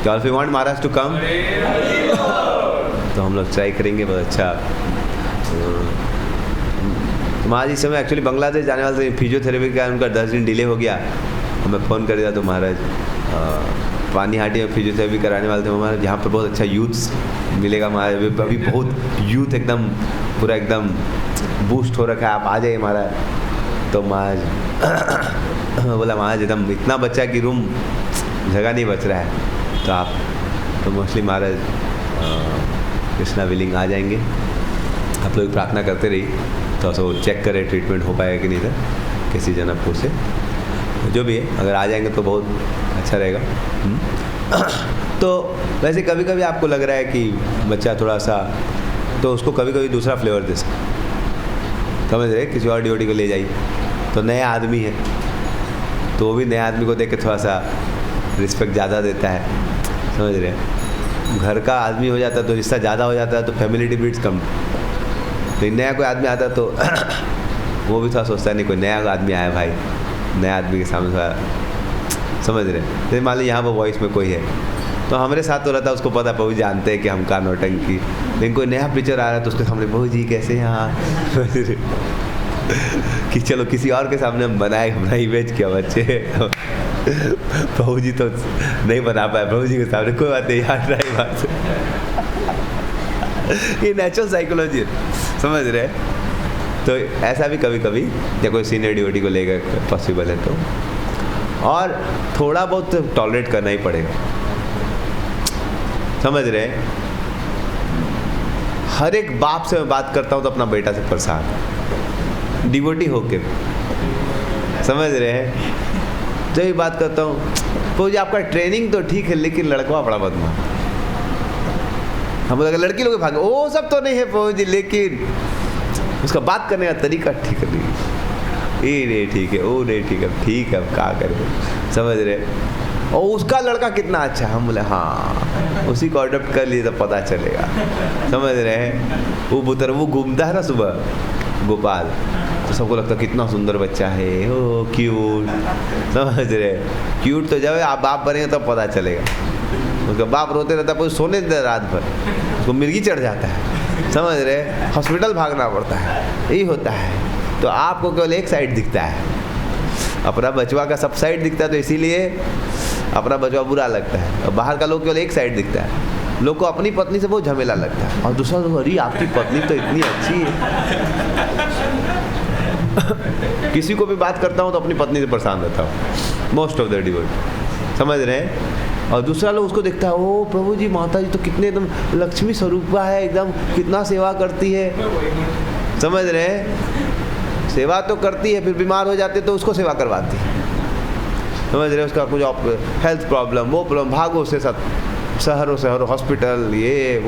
S1: तो if you want Maharaj to come तो हम लोग ट्राई करेंगे, बहुत अच्छा। तो महाराज इस समय एक्चुअली बांग्लादेश जाने वाले थे, फिजियोथेरेपी का उनका 10 दिन डिले हो गया, हमें फ़ोन कर दिया तो महाराज पानीहाटी में फिजियोथेरेपी कराने वाले थे। महाराज यहाँ पर बहुत अच्छा यूथ मिलेगा महाराज, अभी बहुत यूथ एकदम पूरा एकदम बूस्ट हो रखा है, आप आ जाइए महाराज। तो महाराज बोला महाराज एकदम इतना बच्चा कि रूम जगह नहीं बच रहा है, तो आप तो मोस्टली महाराज कृष्णा विलिंग आ जाएंगे। आप लोग प्रार्थना करते रहिए, तो सो चेक करें ट्रीटमेंट हो पाएगा कि नहीं था किसी जनकपुर से, जो भी है, अगर आ जाएंगे तो बहुत अच्छा रहेगा। तो वैसे कभी कभी आपको लग रहा है कि बच्चा थोड़ा सा, तो उसको कभी कभी दूसरा फ्लेवर दे सकते, समझ रहे, किसी और ड्यूटी को ले जाइए, तो नया आदमी है तो वो भी नए आदमी को देख के थोड़ा सा रिस्पेक्ट ज़्यादा देता है, समझ रहे हैं। घर का आदमी हो जाता है तो रिश्ता ज़्यादा हो जाता है, तो फैमिली डिबेट्स कम। लेकिन नया कोई आदमी आता तो वो भी थोड़ा सोचता है नहीं कोई नया आदमी आया भाई, नया आदमी के सामने थोड़ा, समझ रहे हैं। जैसे मान लीजिए यहाँ पर वॉइस में कोई है तो हमारे साथ तो रहता है, उसको पता प्रभु जानते हैं कि हम का नौटंकी। लेकिन कोई नया पिक्चर आ रहा है तो उसके सामने प्रभु जी कैसे यहाँ कि चलो किसी और के सामने हम बनाए अपना इमेज क्या बच्चे प्रभु जी तो नहीं बना पाए, प्रभु जी के सामने कोई बात नहीं यार, नहीं बात ये नेचुरल साइकोलॉजी है, समझ रहे। तो ऐसा भी कभी कभी या कोई सीनियर डिवोटी को लेकर पॉसिबल है तो, और थोड़ा बहुत टॉलरेट करना ही पड़ेगा, समझ रहे। हर एक बाप से मैं बात करता हूँ तो अपना बेटा से परेशान, डिवोटी होके, समझ रहे हैं। तो ये बात करता हूँ तो जी आपका ट्रेनिंग तो ठीक है लेकिन लड़का बड़ा बदमाश। हम अगर लड़की लोग भागे वो सब तो नहीं है प्रभु जी, लेकिन उसका बात करने का तरीका ठीक नहीं, ये नहीं ठीक है, वो नहीं ठीक है, ठीक है अब क्या करें, समझ रहे। और उसका लड़का कितना अच्छा है, हम बोले हाँ उसी को अडॉप्ट कर लिए तो पता चलेगा, समझ रहे हैं। वो बुतर वो घूमता है ना सुबह गोपाल, तो सबको लगता है कितना सुंदर बच्चा है, ओ क्यूट, समझ रहे। क्यूट तो जब आप बाप बनेंगे तब पता चलेगा। उसका बाप रोते रहता है, सोने देता रात भर, उसको मिर्गी चढ़ जाता है, समझ रहे। हॉस्पिटल भागना पड़ता है, यही होता है। तो आपको केवल एक साइड दिखता है, अपना बचवा का सब साइड दिखता है, तो इसीलिए अपना बचवा बुरा लगता है। और बाहर का लोग केवल एक साइड दिखता है, लोग को अपनी पत्नी से बहुत झमेला लगता है, और दूसरा लोग अरे आपकी पत्नी तो इतनी अच्छी है किसी को भी बात करता हूँ तो अपनी पत्नी से परेशान रहता हूँ, मोस्ट ऑफ द डिवोटी, समझ रहे हैं। और दूसरा लोग उसको देखता है, ओ प्रभु जी माता जी तो कितने एकदम लक्ष्मी स्वरूपा है, एकदम कितना सेवा करती है, समझ रहे हैं। सेवा तो करती है, फिर बीमार हो जाते तो उसको सेवा करवाती है, समझ रहे। उसका कुछ हेल्थ प्रॉब्लम, वो प्रॉब्लम, भागो उससे सब शहरों हॉस्पिटल, ये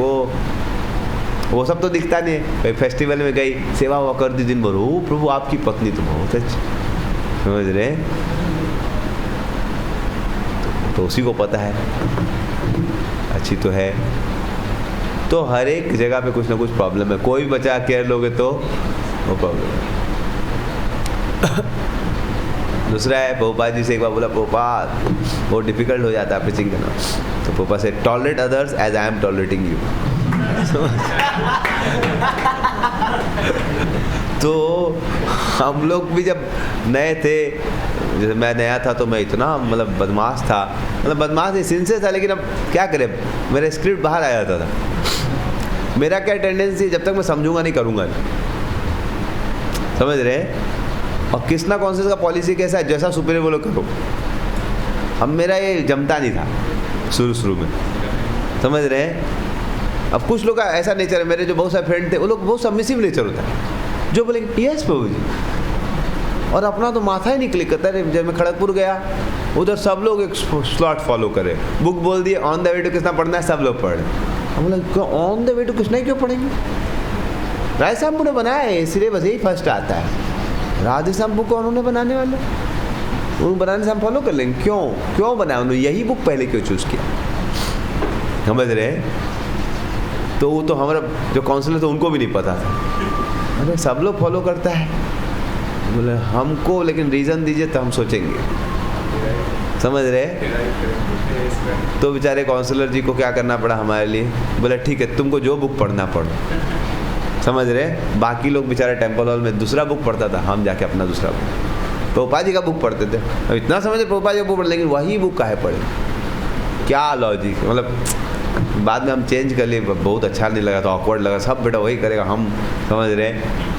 S1: वो सब तो दिखता नहीं है। कहीं फेस्टिवल में गई, सेवा हुआ कर दी दिन भर, ओ प्रभु आपकी पत्नी तो बहुत अच्छी, समझ रहे। तो उसी को पता है अच्छी तो है। तो हर एक जगह पे कुछ ना कुछ प्रॉब्लम है, कोई बच्चा केयर लोगे तो वो प्रॉब्लम है। दूसरा है पोपा जी से एक बार बोला, पोपा बहुत डिफिकल्ट हो जाता है प्रीचिंग करना, तो पोपा से tolerate others as I am tolerating you तो हम लोग भी जब नए थे, जैसे मैं नया था तो मैं इतना मतलब बदमाश था, मतलब बदमाश नहीं सिंसियर था, लेकिन अब क्या करें, मेरा स्क्रिप्ट बाहर आ जाता था। मेरा क्या टेंडेंसी, जब तक मैं समझूंगा नहीं करूंगा नहीं, समझ रहे। और कृष्णा कॉन्शियस का पॉलिसी कैसा है, जैसा सुपीरियर बोलो करो। अब मेरा ये जमता नहीं था शुरू में, समझ रहे हैं। अब कुछ लोग का ऐसा नेचर है, मेरे जो बहुत सारे फ्रेंड थे वो लोग बहुत सबमिसिव नेचर होता है, जो बोलेंगे यस प्रभु जी, और अपना तो माथा ही नहीं क्लिक करता है। जब मैं खड़गपुर गया, उधर सब लोग एक स्लॉट फॉलो करे, बुक बोल दिए on the way to Krishna पढ़ना है, सब लोग पढ़। हम बोले क्यों on the way to Krishna क्यों पढ़ेंगे, राय साहब ने बनाया है इसलिए बस यही फर्स्ट आता है। राधे श्याम बुक उन्होंने बनाने वाले, उन्होंने बनाने से हम फॉलो कर लेंगे, क्यों बनाया उन्होंने, यही बुक पहले क्यों चूज़ किया, समझ रहे। तो वो तो हमारा जो काउंसलर थे उनको भी नहीं पता था, अरे सब लोग फॉलो करता है, बोले हमको लेकिन रीज़न दीजिए तो हम सोचेंगे, समझ रहे। तो बेचारे काउंसलर जी को क्या करना पड़ा हमारे लिए, बोले ठीक है तुमको जो बुक पढ़ना पढ़ो, समझ रहे। बाकी लोग बेचारे टेम्पल हॉल में दूसरा बुक पढ़ता था, हम जाके अपना दूसरा बुक पोपा जी का बुक पढ़ते थे। अब इतना समझे पोपा जी का बुक पढ़, लेकिन वही बुक काहे पढ़े, क्या लॉजिक, मतलब बाद में हम चेंज कर लिए, बहुत अच्छा नहीं लगा, तो ऑकवर्ड लगा, सब बेटा वही करेगा हम, समझ रहे।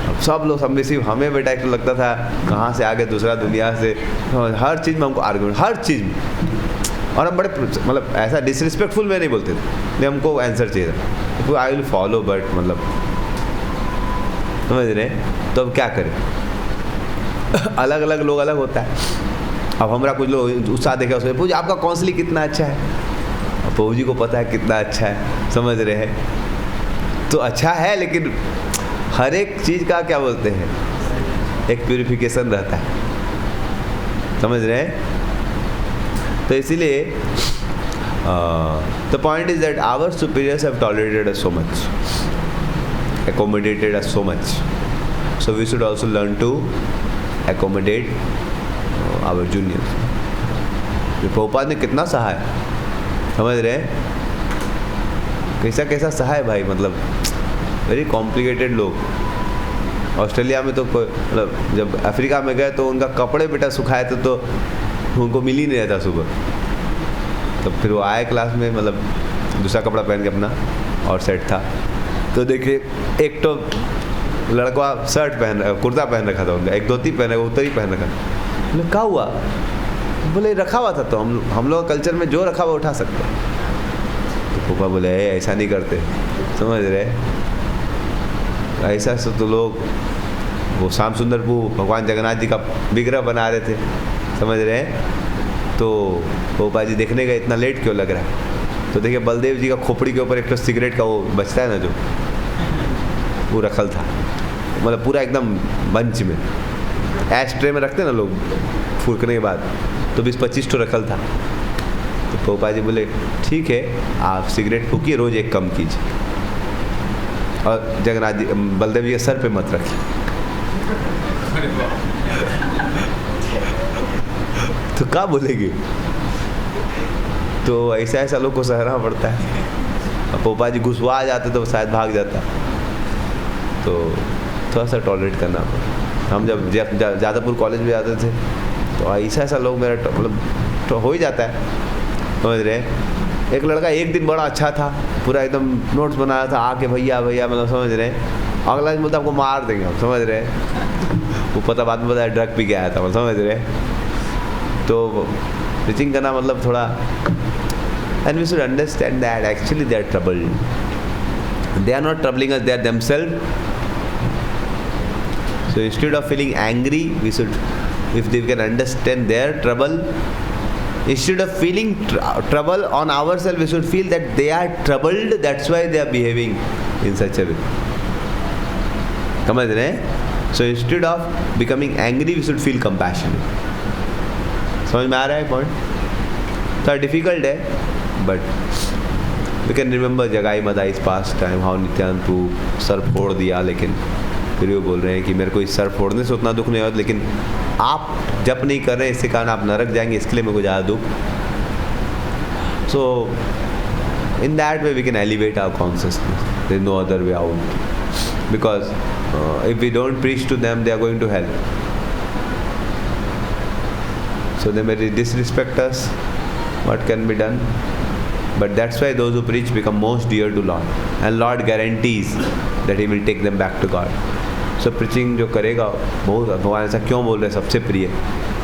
S1: अब सब लोग सबमिसिव, हमें बेटा एक तो लगता था कहाँ से आगे दूसरा दुनिया से, हर चीज़ में हमको आर्गुमेंट, हर चीज़ में। और हम बड़े मतलब ऐसा डिसरिस्पेक्टफुल में नहीं बोलते थे, हमको आंसर चाहिए था, आई विल फॉलो बट मतलब, समझ रहे। तो अब क्या करें, अलग अलग लोग अलग होता है। अब हमारा कुछ लोग उत्साह देखे उसमें, पूछ आपका काउंसलिंग कितना अच्छा है, प्रभु जी को पता है कितना अच्छा है, समझ रहे हैं। तो अच्छा है, लेकिन हर एक चीज़ का क्या बोलते हैं एक प्यूरिफिकेशन रहता है, समझ रहे हैं? तो इसीलिए the point is that our superiors have tolerated us so much, accommodated us so much, so we should also learn to accommodate our juniors. Prabhupada ने कितना सहा है, समझ रहे हैं? कैसा कैसा सहा है भाई, मतलब वेरी कॉम्प्लिकेटेड लोग। ऑस्ट्रेलिया में तो मतलब जब अफ्रीका में गए तो उनका कपड़े बेटा सुखाए थे तो उनको मिल ही नहीं रहता सुबह। तो फिर वो आए क्लास में, मतलब दूसरा कपड़ा पहन के अपना और सेट था, तो देखिए एक तो लड़का शर्ट पहन कुर्ता पहन रखा था उनका, एक धोती पहन रखा, उत्तरी पहन रखा। बोले क्या हुआ? बोले रखा हुआ था, तो हम लोग कल्चर में जो रखा हुआ उठा सकते। तो पापा बोले ऐसा नहीं करते, समझ रहे? ऐसा तो लोग वो श्याम सुंदरपुर भगवान जगन्नाथ जी का विग्रह बना रहे थे, समझ रहे हैं? तो पापा जी देखने गए, इतना लेट क्यों लग रहा है? तो देखिए बलदेव जी का खोपड़ी के ऊपर एक तो सिगरेट का वो बचता है ना, जो वो रखल था, मतलब पूरा एकदम बंच में, ऐश ट्रे में रखते ना लोग फूकने के बाद, तो 20-25 तो रखल था। तो पोपा जी बोले ठीक है, आप सिगरेट फूकिए, रोज एक कम कीजिए, और जगन्नाथ जी बलदेव जी के सर पे मत रखिए। तो क्या बोलेगी? तो ऐसा ऐसा लोग को सहना पड़ता है। अब पोपा जी गुस्सा जाते तो शायद भाग जाता, तो थोड़ा सा टॉलरेट करना पड़ा। हम जब जादवपुर कॉलेज में जाते थे तो ऐसा ऐसा लोग मेरा मतलब तो हो ही जाता है, समझ रहे? एक लड़का एक दिन बड़ा अच्छा था, पूरा एकदम नोट्स बनाया था, आके भैया भैया मतलब, समझ रहे? अगला दिन बोलता आपको मार देंगे हम, समझ रहे? वो पता बाद में बताया ड्रग पी के आया था, समझ रहे? तो टीचिंग करना मतलब थोड़ा, and we should understand that actually they are troubled. They are not troubling us, they are themselves. So instead of feeling angry, we should, if they can understand their trouble, instead of feeling trouble on ourselves, we should feel that they are troubled, that's why they are behaving in such a way. समझ रहे हैं? So instead of becoming angry, we should feel compassionate. समझ में आ रहा है point? थोड़ा difficult है, but we can remember जगाई मदाई पास टाइम, हाउ नित्यानंद तू सर फोड़ दिया, लेकिन फिर वो बोल रहे हैं कि मेरे को इस सर फोड़ने से उतना दुख नहीं होता, लेकिन आप जप नहीं कर रहे हैं, इसके कारण आप नरक जाएंगे, इसके लिए मेरे को ज़्यादा दुख। So in that way we can elevate our consciousness, there is no other way out, because if we don't preach to them, they are going to hell. So they may disrespect us. What can be done? But that's why those who preach become most dear to Lord, and Lord guarantees that He will take them back to God. So preaching जो करेगा बहुत, भगवान ऐसा क्यों बोल रहे हैं सबसे प्रिय,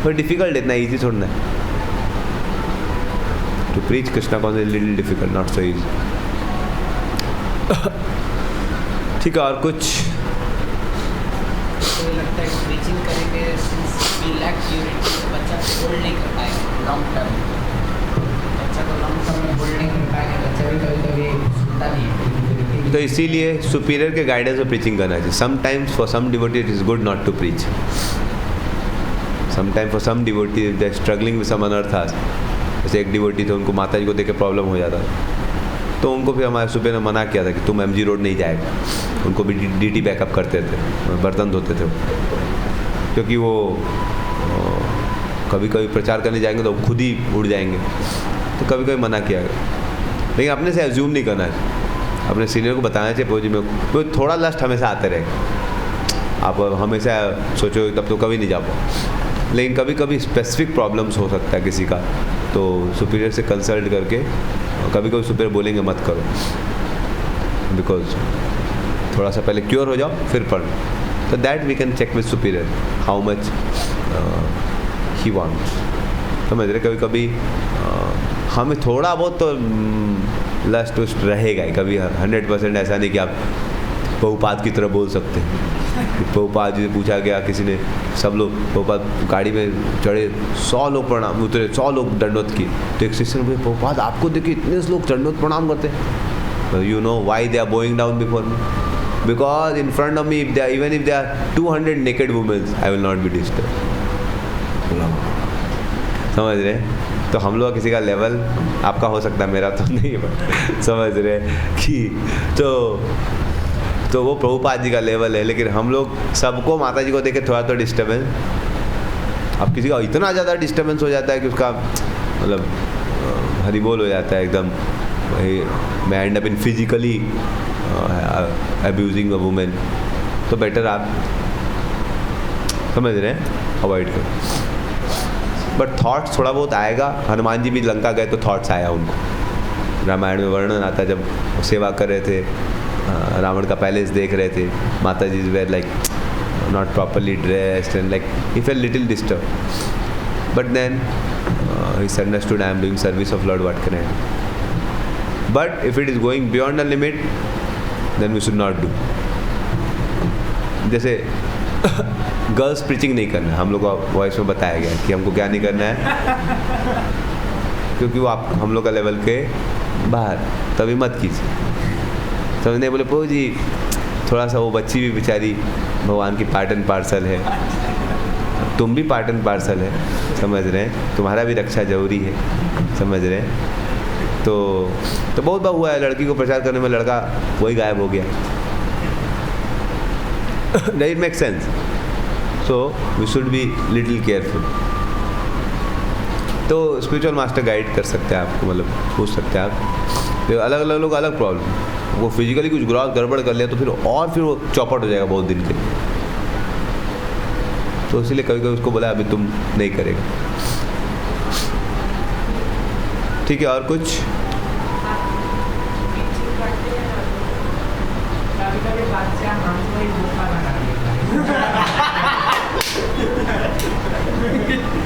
S1: but difficult, इतना easy छोड़ना है. To preach Krishna consciousness is little difficult, not so easy. ठीक है, और कुछ?
S3: मुझे लगता है preaching करेंगे since we lack purity, बच्चा होल्ड नहीं कर पाएगा लॉन्ग टर्म, बच्चा को लॉन्ग टर्म में होल्ड नहीं कर पाएगा, बच्चा भी कभी कभी सुनता नहीं है.
S1: तो इसीलिए सुपीरियर के गाइडेंस में प्रीचिंग करना चाहिए. Sometimes for some devotee it is good not to preach. Sometime for some devotee they struggling with some अनर्थास. जैसे एक डिवोटी थे, उनको माता जी को देख के प्रॉब्लम हो जाता था, तो उनको भी हमारे सुबह ने मना किया था कि तुम MG रोड नहीं जाएगा. उनको भी DT बैकअप करते थे, बर्तन धोते थे, क्योंकि वो कभी कभी प्रचार करने जाएंगे तो खुद ही उड़ जाएंगे, तो कभी कभी मना किया गया. लेकिन अपने से एज्यूम नहीं करना चाहिए, अपने सीनियर को बताना चाहिए प्रोजी में कोई थोड़ा लस्ट हमेशा आते रहेगा. आप हमेशा सोचो तब तो कभी नहीं जा पाओ, लेकिन कभी कभी स्पेसिफिक प्रॉब्लम्स हो सकता है किसी का, तो सुपीरियर से कंसल्ट करके, कभी कभी सुपीरियर बोलेंगे मत करो, बिकॉज थोड़ा सा पहले क्योर हो जाओ फिर पढ़ो. तो that we can check with superior how much he wants. समझ रहे? कभी कभी हमें थोड़ा बहुत तो लस्ट वस्ट रहेगा ही, कभी 100% ऐसा नहीं कि आप बहुपात की तरह बोल सकते हैं. बहुपात जी पूछा गया किसी ने, सब लोग बहुपात गाड़ी में चढ़े, 100 लोग प्रणाम उतरे, 100 लोग दंडवत किए, तो एक शिष्य ने बहुपात आपको देखिए इतने लोग दंडवत प्रणाम करते हैं. You know why they are bowing down before me? Because in front of me even if they are 200 naked womens, I will not be disturb. समझ रहे? तो हम लोग किसी का लेवल आपका हो सकता है, मेरा तो नहीं है, समझ रहे कि तो वो प्रभुपाद जी का लेवल है, लेकिन हम लोग सबको माता जी को देखे थोड़ा तो डिस्टर्बेंस, अब किसी का इतना ज़्यादा डिस्टर्बेंस हो जाता है कि उसका मतलब हरिबोल हो जाता है एकदम, मैं and up in physically abusing a women, तो बेटर आप समझ रहे हैं अवॉइड करो। बट थॉट्स थोड़ा बहुत आएगा। हनुमान जी भी लंका गए तो थॉट्स आया उनको, रामायण में वर्णन आता है, जब वो सेवा कर रहे थे, रावण का पैलेस देख रहे थे, माता जी were like not properly dressed and like he felt little disturbed, but then he understood, I am doing service of Lord, what can I do? But if it is going beyond a limit, then we should not do. जैसे girls preaching नहीं करना है, हम लोग को voice में बताया गया कि हमको क्या नहीं करना है, क्योंकि वो आप हम लोग का लेवल के बाहर, तभी मत कीजिए। समझने बोले प्रभु जी थोड़ा सा वो बच्ची भी बेचारी भगवान की पार्ट एंड पार्सल है, तुम भी पार्ट एंड पार्सल है, समझ रहे हैं, तुम्हारा भी रक्षा जरूरी है, समझ रहे हैं। तो बहुत बार हुआ है, लड़की को प्रचार करने में लड़का वही गायब हो गया। Does it make sense? So we should be little careful. तो स्पिरिचुअल मास्टर गाइड कर सकते हैं आपको, मतलब पूछ सकते हैं आप, अलग अलग लोग अलग प्रॉब्लम, वो फिजिकली कुछ ग्रॉस गड़बड़ कर लिया तो फिर वो चौपट हो जाएगा बहुत दिन के, तो इसीलिए कभी कभी उसको बोला अभी तुम नहीं करेगा। ठीक है, और कुछ?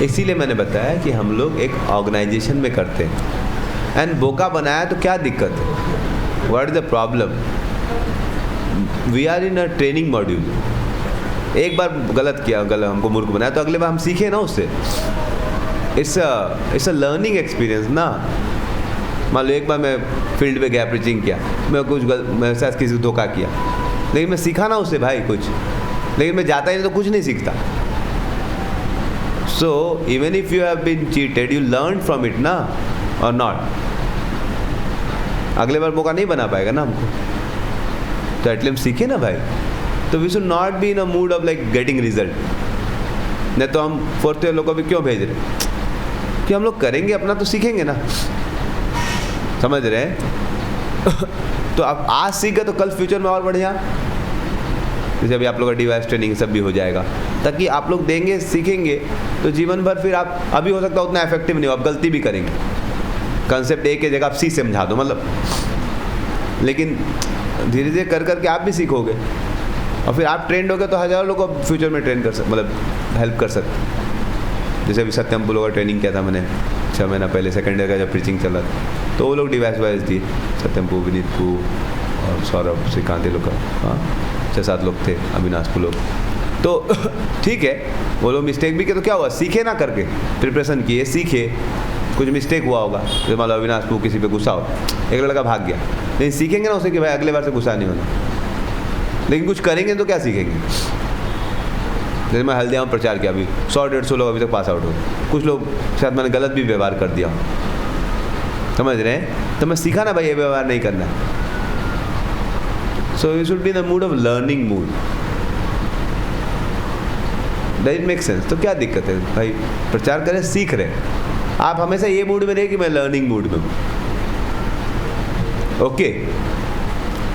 S1: इसीलिए मैंने बताया कि हम लोग एक ऑर्गेनाइजेशन में करते हैं, एंड बोका बनाया तो क्या दिक्कत है? What is the problem? We are in a training module. एक बार गलत किया, हमको मूर्ख बनाया, तो अगले बार हम सीखे ना उससे। इट्स अ लर्निंग एक्सपीरियंस ना। मान लो एक बार मैं फील्ड में गया, प्रीचिंग किया, मैं मेरे साथ किसी को धोखा किया, लेकिन मैं सीखा ना उससे भाई कुछ, लेकिन मैं जाता ही नहीं तो कुछ नहीं सीखता। So even if you have been cheated, you learn from it ना, और नॉट, अगले बार मौका नहीं बना पाएगा ना हमको, तो एटलीस्ट हम सीखे ना भाई। तो we should not be in a mood of like getting result. नहीं तो हम फोर्थ ईयर लोग को भी क्यों भेज रहे कि हम लोग करेंगे अपना तो सीखेंगे ना, समझ रहे हैं? तो अब आज सीख गए तो कल फ्यूचर में और बढ़िया, जैसे अभी आप लोग का डिवाइस ट्रेनिंग सब भी हो जाएगा, ताकि आप लोग देंगे सीखेंगे तो जीवन भर फिर आप, अभी हो सकता है उतना इफेक्टिव नहीं हो, आप गलती भी करेंगे, कंसेप्ट ए की जगह आप सी समझा दो मतलब, लेकिन धीरे धीरे कर करके आप भी सीखोगे, और फिर आप ट्रेंड हो गए तो हज़ारों लोग को फ्यूचर में ट्रेन कर सकते, मतलब हेल्प कर सकते। जैसे अभी सत्यम पुलो का ट्रेनिंग किया था मैंने 6 महीना पहले, सेकेंड ईयर का जब प्रीचिंग चला था, तो वो लोग डिवाइस वाइस दिए, सत्यम पू, विनीत पू और सौरभ श्रीकांत लोग का, हाँ 6-7 लोग थे, अविनाश पू लोग। तो ठीक है, वो लोग मिस्टेक भी किए तो क्या हुआ, सीखे ना करके, प्रिपरेशन किए, सीखे, कुछ मिस्टेक हुआ होगा, जैसे मान लो अविनाश पू किसी पे गुस्सा हो, एक लड़का भाग गया, लेकिन सीखेंगे ना उसे कि भाई अगले बार से गुस्सा नहीं होना, लेकिन कुछ करेंगे तो क्या सीखेंगे। जैसे मैं हल्दिया में प्रचार किया, अभी 100-150 लोग अभी तक पास आउट हो, कुछ लोग शायद मैंने गलत भी व्यवहार कर दिया, समझ रहे हैं, तो मैं सीखा ना भाई ये व्यवहार नहीं करना। सो you should be in the mood off learning mood. Does it make sense? तो क्या दिक्कत है भाई, प्रचार करें, सीख रहे, आप हमेशा ये मूड में रहे कि मैं लर्निंग मूड में हूँ, ओके।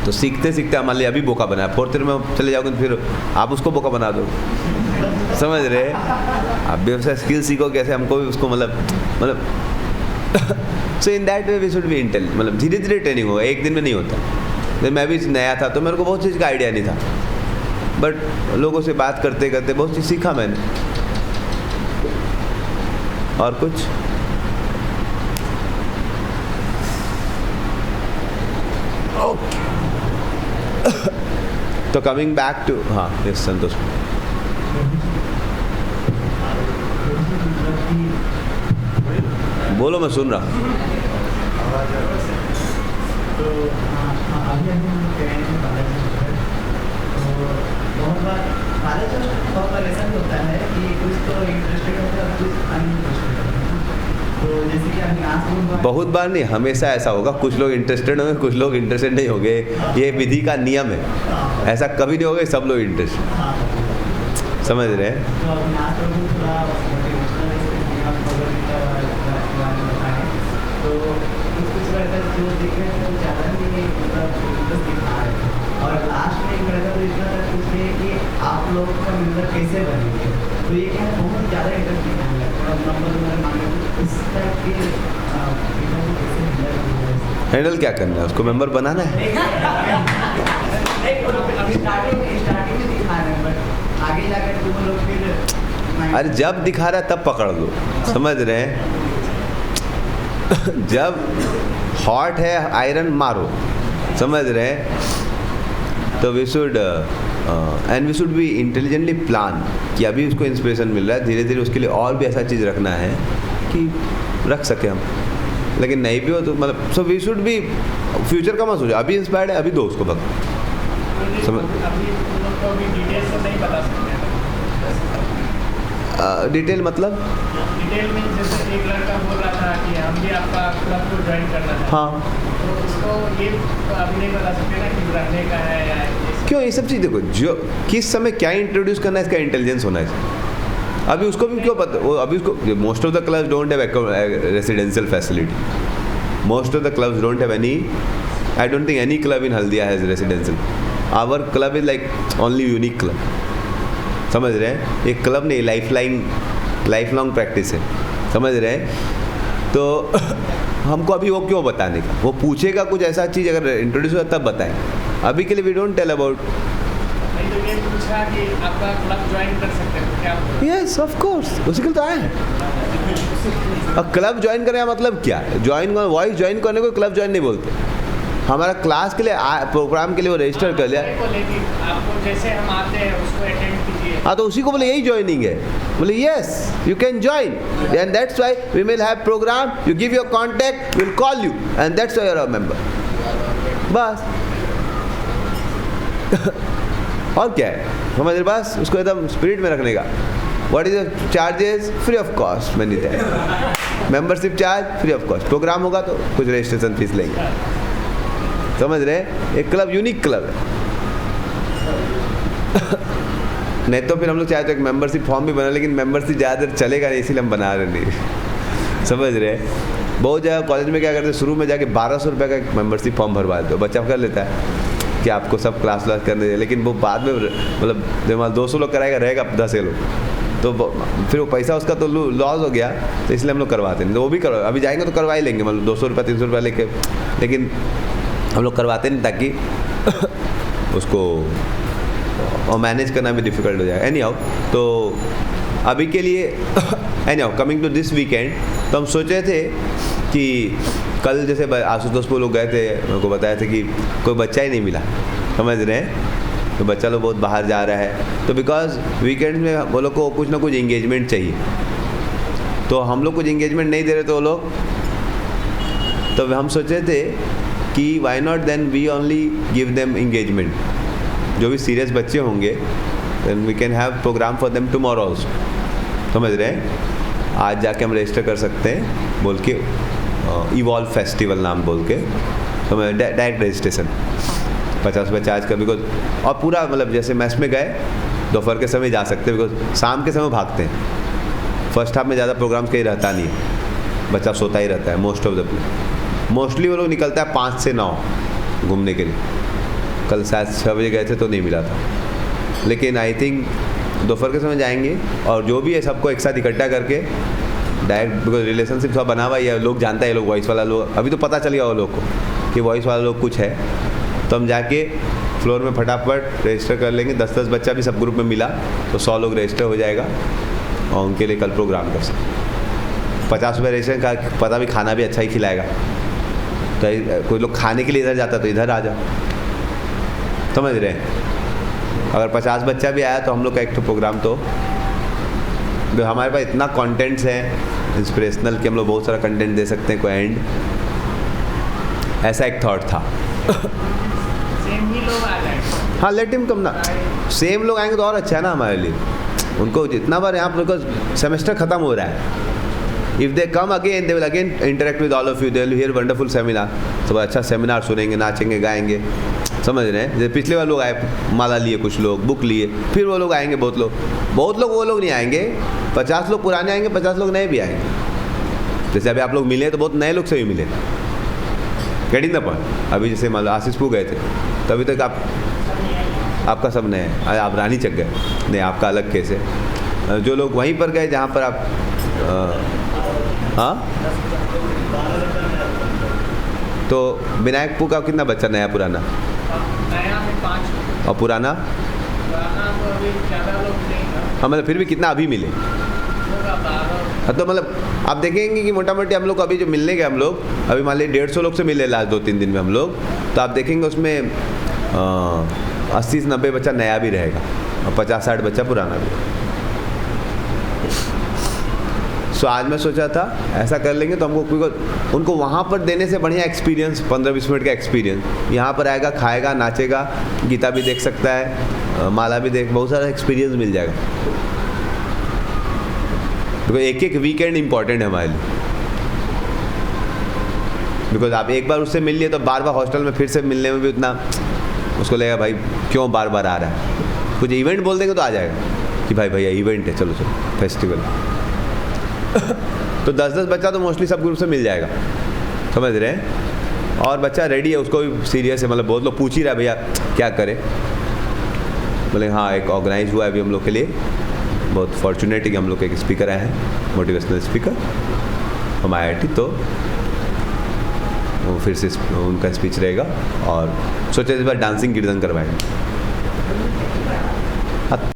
S1: तो सीखते सीखते मान लिया अभी बोका बनाया, 4th ईयर में चले जाओगे तो फिर आप उसको बोका बना दो, समझ रहे? आप भी उसका स्किल सीखो कैसे हमको भी उसको मतलब so in that way we should be intelligent, मतलब धीरे धीरे ट्रेनिंग होगा, एक दिन में नहीं होता। तो मैं भी नया था तो मेरे को बहुत चीज़ का आइडिया नहीं था, बट लोगों से बात करते करते बहुत चीज़ सीखा मैंने। और कुछ? तो कमिंग बैक टू, हाँ यस संतोष, बोलो मैं सुन रहा हूँ।
S4: तो अभी हम ट्रेनिंग में बाहर तो बहुत बार ऐसा भी होता है कि कुछ तो इंटरेस्टेड होता है, कुछ अनइंटरेस्टेड होता है। जैसे कि अभी आज
S1: बहुत बार नहीं, हमेशा ऐसा होगा, कुछ लोग इंटरेस्टेड होंगे, कुछ लोग इंटरेस्टेड नहीं होंगे, ये विधि का नियम है, ऐसा कभी नहीं होगा कि सब लोग इंटरेस्टेड, समझ रहे हैं?
S4: तो अभी आज थोड़ा मोटिवेशनल तो कुछ रहता है जो दिख रहे हैं ज़्यादा नहीं मतलब इंटरेस्ट दिखा रहे हैं, और लास्ट में एक रहता तो इतना तक पूछे कि आप लोग का मेंबर कैसे बनेंगे, तो ये क्या है बहुत ज़्यादा इंटरेस्ट दिखाने लगता है, नंबर मांगे इस टाइप के कैसे
S1: हैंडल क्या करना है, उसको मेंबर बनाना है।
S4: अभी स्टार्टिंग में दिखा रहे हैं, बट आगे जाकर तुम लोग फिर
S1: अरे जब दिखा रहा है तब पकड़ लो, समझ रहे हैं? जब हॉट है आयरन मारो, समझ रहे हैं? तो we should and we should be intelligently plan कि अभी उसको इंस्पिरेशन मिल रहा है, धीरे धीरे उसके लिए और भी ऐसा चीज़ रखना है कि रख सके हम, लेकिन नहीं भी हो तो मतलब so we should be future का मत सोचो, अभी इंस्पायर्ड है अभी दो उसको भग समझ। डिटेल मतलब
S5: डिटेल में जैसे एक लड़का बोल रहा था कि हम भी आपका क्लब को ज्वाइन करना है,
S1: हाँ,
S5: तो उसको ये अभी नहीं बता सकते ना कि रहने का है या
S1: क्यों ये सब चीज़ देखो, जो किस समय क्या इंट्रोड्यूस करना है इसका इंटेलिजेंस होना चाहिए। अभी उसको भी क्यों पता, वो अभी उसको most of the clubs don't have residential facility, most of the clubs don't have any, I don't think any club in Haldia has residential, our club is like only unique club, समझ रहे हैं? एक क्लब नहीं, life long practice है, समझ रहे हैं? तो हमको अभी वो क्यों बताने का, वो पूछेगा कुछ ऐसा चीज़ अगर इंट्रोड्यूस हुआ तब बताएं, अभी के लिए वी डोंट टेल अबाउट।
S5: नहीं तो ये पूछा कि आपका क्लब ज्वाइन कर सकते हैं तो क्या?
S1: यस ऑफ कोर्स, उसी के लिए तो आए हैं। अब क्लब ज्वाइन करने का मतलब क्या है? वॉइस ज्वाइन करने को क्लब ज्वाइन नहीं बोलते, हमारा क्लास के लिए प्रोग्राम के लिए वो रजिस्टर कर लिया,
S5: आपको जैसे हम आते हैं उसको अटेंड कीजिए,
S1: हाँ तो उसी को बोले यही ज्वाइनिंग है, बोले yes you can join and that's why we will have program, you give your contact, will call you and that's why you are a member, बस। और क्या है, हमारे पास उसको एकदम स्पिरिट में रखने का। What is the charges? Free of cost, मैंने दिया membership charge free of cost, program होगा तो कुछ रजिस्ट्रेशन फीस लेंगे, समझ रहे हैं? एक क्लब यूनिक क्लब है। नहीं तो फिर हम लोग चाहे तो एक मेंबरशिप फॉर्म भी बना, लेकिन मेंबरशिप ज़्यादा देर चलेगा नहीं, इसीलिए हम बना रहे नहीं, समझ रहे हैं? बहुत जगह कॉलेज में क्या करते हैं, शुरू में जाके 1200 रुपये का एक मेंबरशिप फॉर्म भरवा देते हो, बच्चा कर लेता है कि आपको सब क्लास करने दे, लेकिन वो बाद में मतलब 200 लोग कराएगा, रहेगा 10 लोग, तो फिर वो पैसा उसका तो लॉस हो गया, तो इसलिए हम लोग करवाते नहीं, तो वो भी करवा, अभी जाएंगे तो करवा ही लेंगे, मतलब 200 रुपये 300 रुपये लेके, लेकिन हम लोग करवाते नहीं ताकि उसको और मैनेज करना भी डिफ़िकल्ट हो जाएगा। एनी हाउ, तो अभी के लिए anyhow coming to this weekend, तो हम सोच रहे थे कि कल जैसे आशुतोष वो लोग गए थे, मेरे को बताया था कि कोई बच्चा ही नहीं मिला, समझ रहे हैं? तो बच्चा लोग बहुत बाहर जा रहा है, तो बिकॉज वीकेंड में वो लोग को कुछ ना कुछ इंगेजमेंट चाहिए, तो हम लोग कुछ इंगेजमेंट नहीं दे रहे तो वो लोग, तो हम सोच रहे थे कि why not then we only give them engagement, जो भी सीरियस बच्चे होंगे then we can have program for them tomorrow also, समझ रहे हैं? आज जाके हम रजिस्टर कर सकते हैं बोल के, इवॉल्व फेस्टिवल नाम बोल के, तो मैं डायरेक्ट रजिस्ट्रेशन 50 रुपये चार्ज कर, बिकॉज और पूरा मतलब जैसे मैच में गए दोपहर के समय जा सकते हैं, बिकॉज शाम के समय भागते हैं, फर्स्ट हाफ में ज़्यादा प्रोग्राम्स कहीं रहता नहीं है, बच्चा सोता ही रहता है मोस्ट ऑफ द मोस्टली वो लोग निकलता है 5 से 9 घूमने के लिए, कल शायद 6 बजे गए थे तो नहीं मिला था, लेकिन आई थिंक दोपहर के समय जाएंगे और जो भी है सबको एक साथ इकट्ठा करके डायरेक्ट, बिकॉज रिलेशनशिप सब बना हुआ है, लोग जानता है, लोग वॉइस वाला लोग अभी तो पता चल गया वो लोग को कि वॉइस वाला लोग कुछ है, तो हम जाके फ्लोर में फटाफट रजिस्टर कर लेंगे, 10-10 बच्चा भी सब ग्रुप में मिला तो 100 लोग रजिस्टर हो जाएगा और उनके लिए कल प्रोग्राम कर सकते। 50 रुपये रजिस्टर का पता भी, खाना भी अच्छा ही खिलाएगा, तो कोई लोग खाने के लिए इधर जाता तो इधर आ जाओ, समझ रहे हैं? अगर 50 बच्चा भी आया तो हम लोग का एक तो प्रोग्राम, तो हमारे पास इतना कंटेंट्स है इंस्पिरेशनल कि हम लोग बहुत सारा कंटेंट दे सकते हैं, कोई एंड, ऐसा एक थॉट था।
S5: सेम ही लोग आ जाएंगे,
S1: हाँ लेट हिम कम ना, सेम लोग आएंगे तो और अच्छा है ना हमारे लिए, उनको जितना बार यहाँ पर सेमेस्टर ख़त्म हो रहा है, if they come again they will again interact with all of you, they will hear wonderful seminar, सब अच्छा सेमिनार सुनेंगे, नाचेंगे गाएंगे, समझ रहे हैं। जैसे पिछले वाले लोग आए, माला लिए कुछ लोग, बुक लिए, फिर वो लोग आएंगे, बहुत लोग वो लोग नहीं आएंगे, 50 लोग पुराने आएंगे, 50 लोग नए भी आएंगे। जैसे अभी आप लोग मिले तो बहुत नए लोग से भी मिले, गेटिंग द पॉइंट। अभी जैसे मान लो आशीषपुर गए थे तो अभी तक आपका सब नए है, आप रानी चक गए, नहीं आपका अलग केस है। जो लोग वहीं पर गए जहाँ पर आप हाँ, तो विनायकपुर का कितना बच्चा नया पुराना?
S5: नया में 5
S1: और पुराना?
S5: पुराना तो अभी ज़्यादा लोग नहीं था,
S1: हाँ, मतलब फिर भी कितना अभी मिले?
S5: होगा 12।
S1: हाँ, तो मतलब आप देखेंगे कि मोटा मोटी हम लोग अभी जो मिलने गए हम लोग, अभी मान लीजिए 150 लोग से मिले लास्ट 2-3 दिन में हम लोग, तो आप देखेंगे उसमें 80 से 90 बच्चा नया भी रहेगा और 50-60 बच्चा पुराना भी। सो आज मैं सोचा था ऐसा कर लेंगे तो हमको उनको वहाँ पर देने से बढ़िया एक्सपीरियंस, 15-20 मिनट का एक्सपीरियंस यहाँ पर आएगा, खाएगा, नाचेगा, गीता भी देख सकता है, माला भी देख, बहुत सारा एक्सपीरियंस मिल जाएगा। बिकॉज एक वीकेंड इंपॉर्टेंट है हमारे लिए, बिकॉज आप एक बार उससे मिल लिए तो बार बार हॉस्टल में फिर से मिलने में भी उतना उसको लगेगा भाई क्यों बार बार आ रहा है। कुछ इवेंट बोल देंगे तो आ जाएगा कि भाई भैया इवेंट है, चलो चलो फेस्टिवल तो 10-10 बच्चा तो मोस्टली सब ग्रुप से मिल जाएगा, समझ रहे हैं। और बच्चा रेडी है, उसको भी सीरियस है, मतलब बहुत लोग पूछ ही रहा है भैया क्या करें, बोले हाँ एक ऑर्गेनाइज हुआ है अभी हम लोग के लिए, बहुत फॉर्चुनेट है कि हम लोग एक स्पीकर आए हैं, मोटिवेशनल स्पीकर हम IIT, तो वो फिर से उनका स्पीच रहेगा और सोचे इस बार डांसिंग कीर्तन करवाएंगे।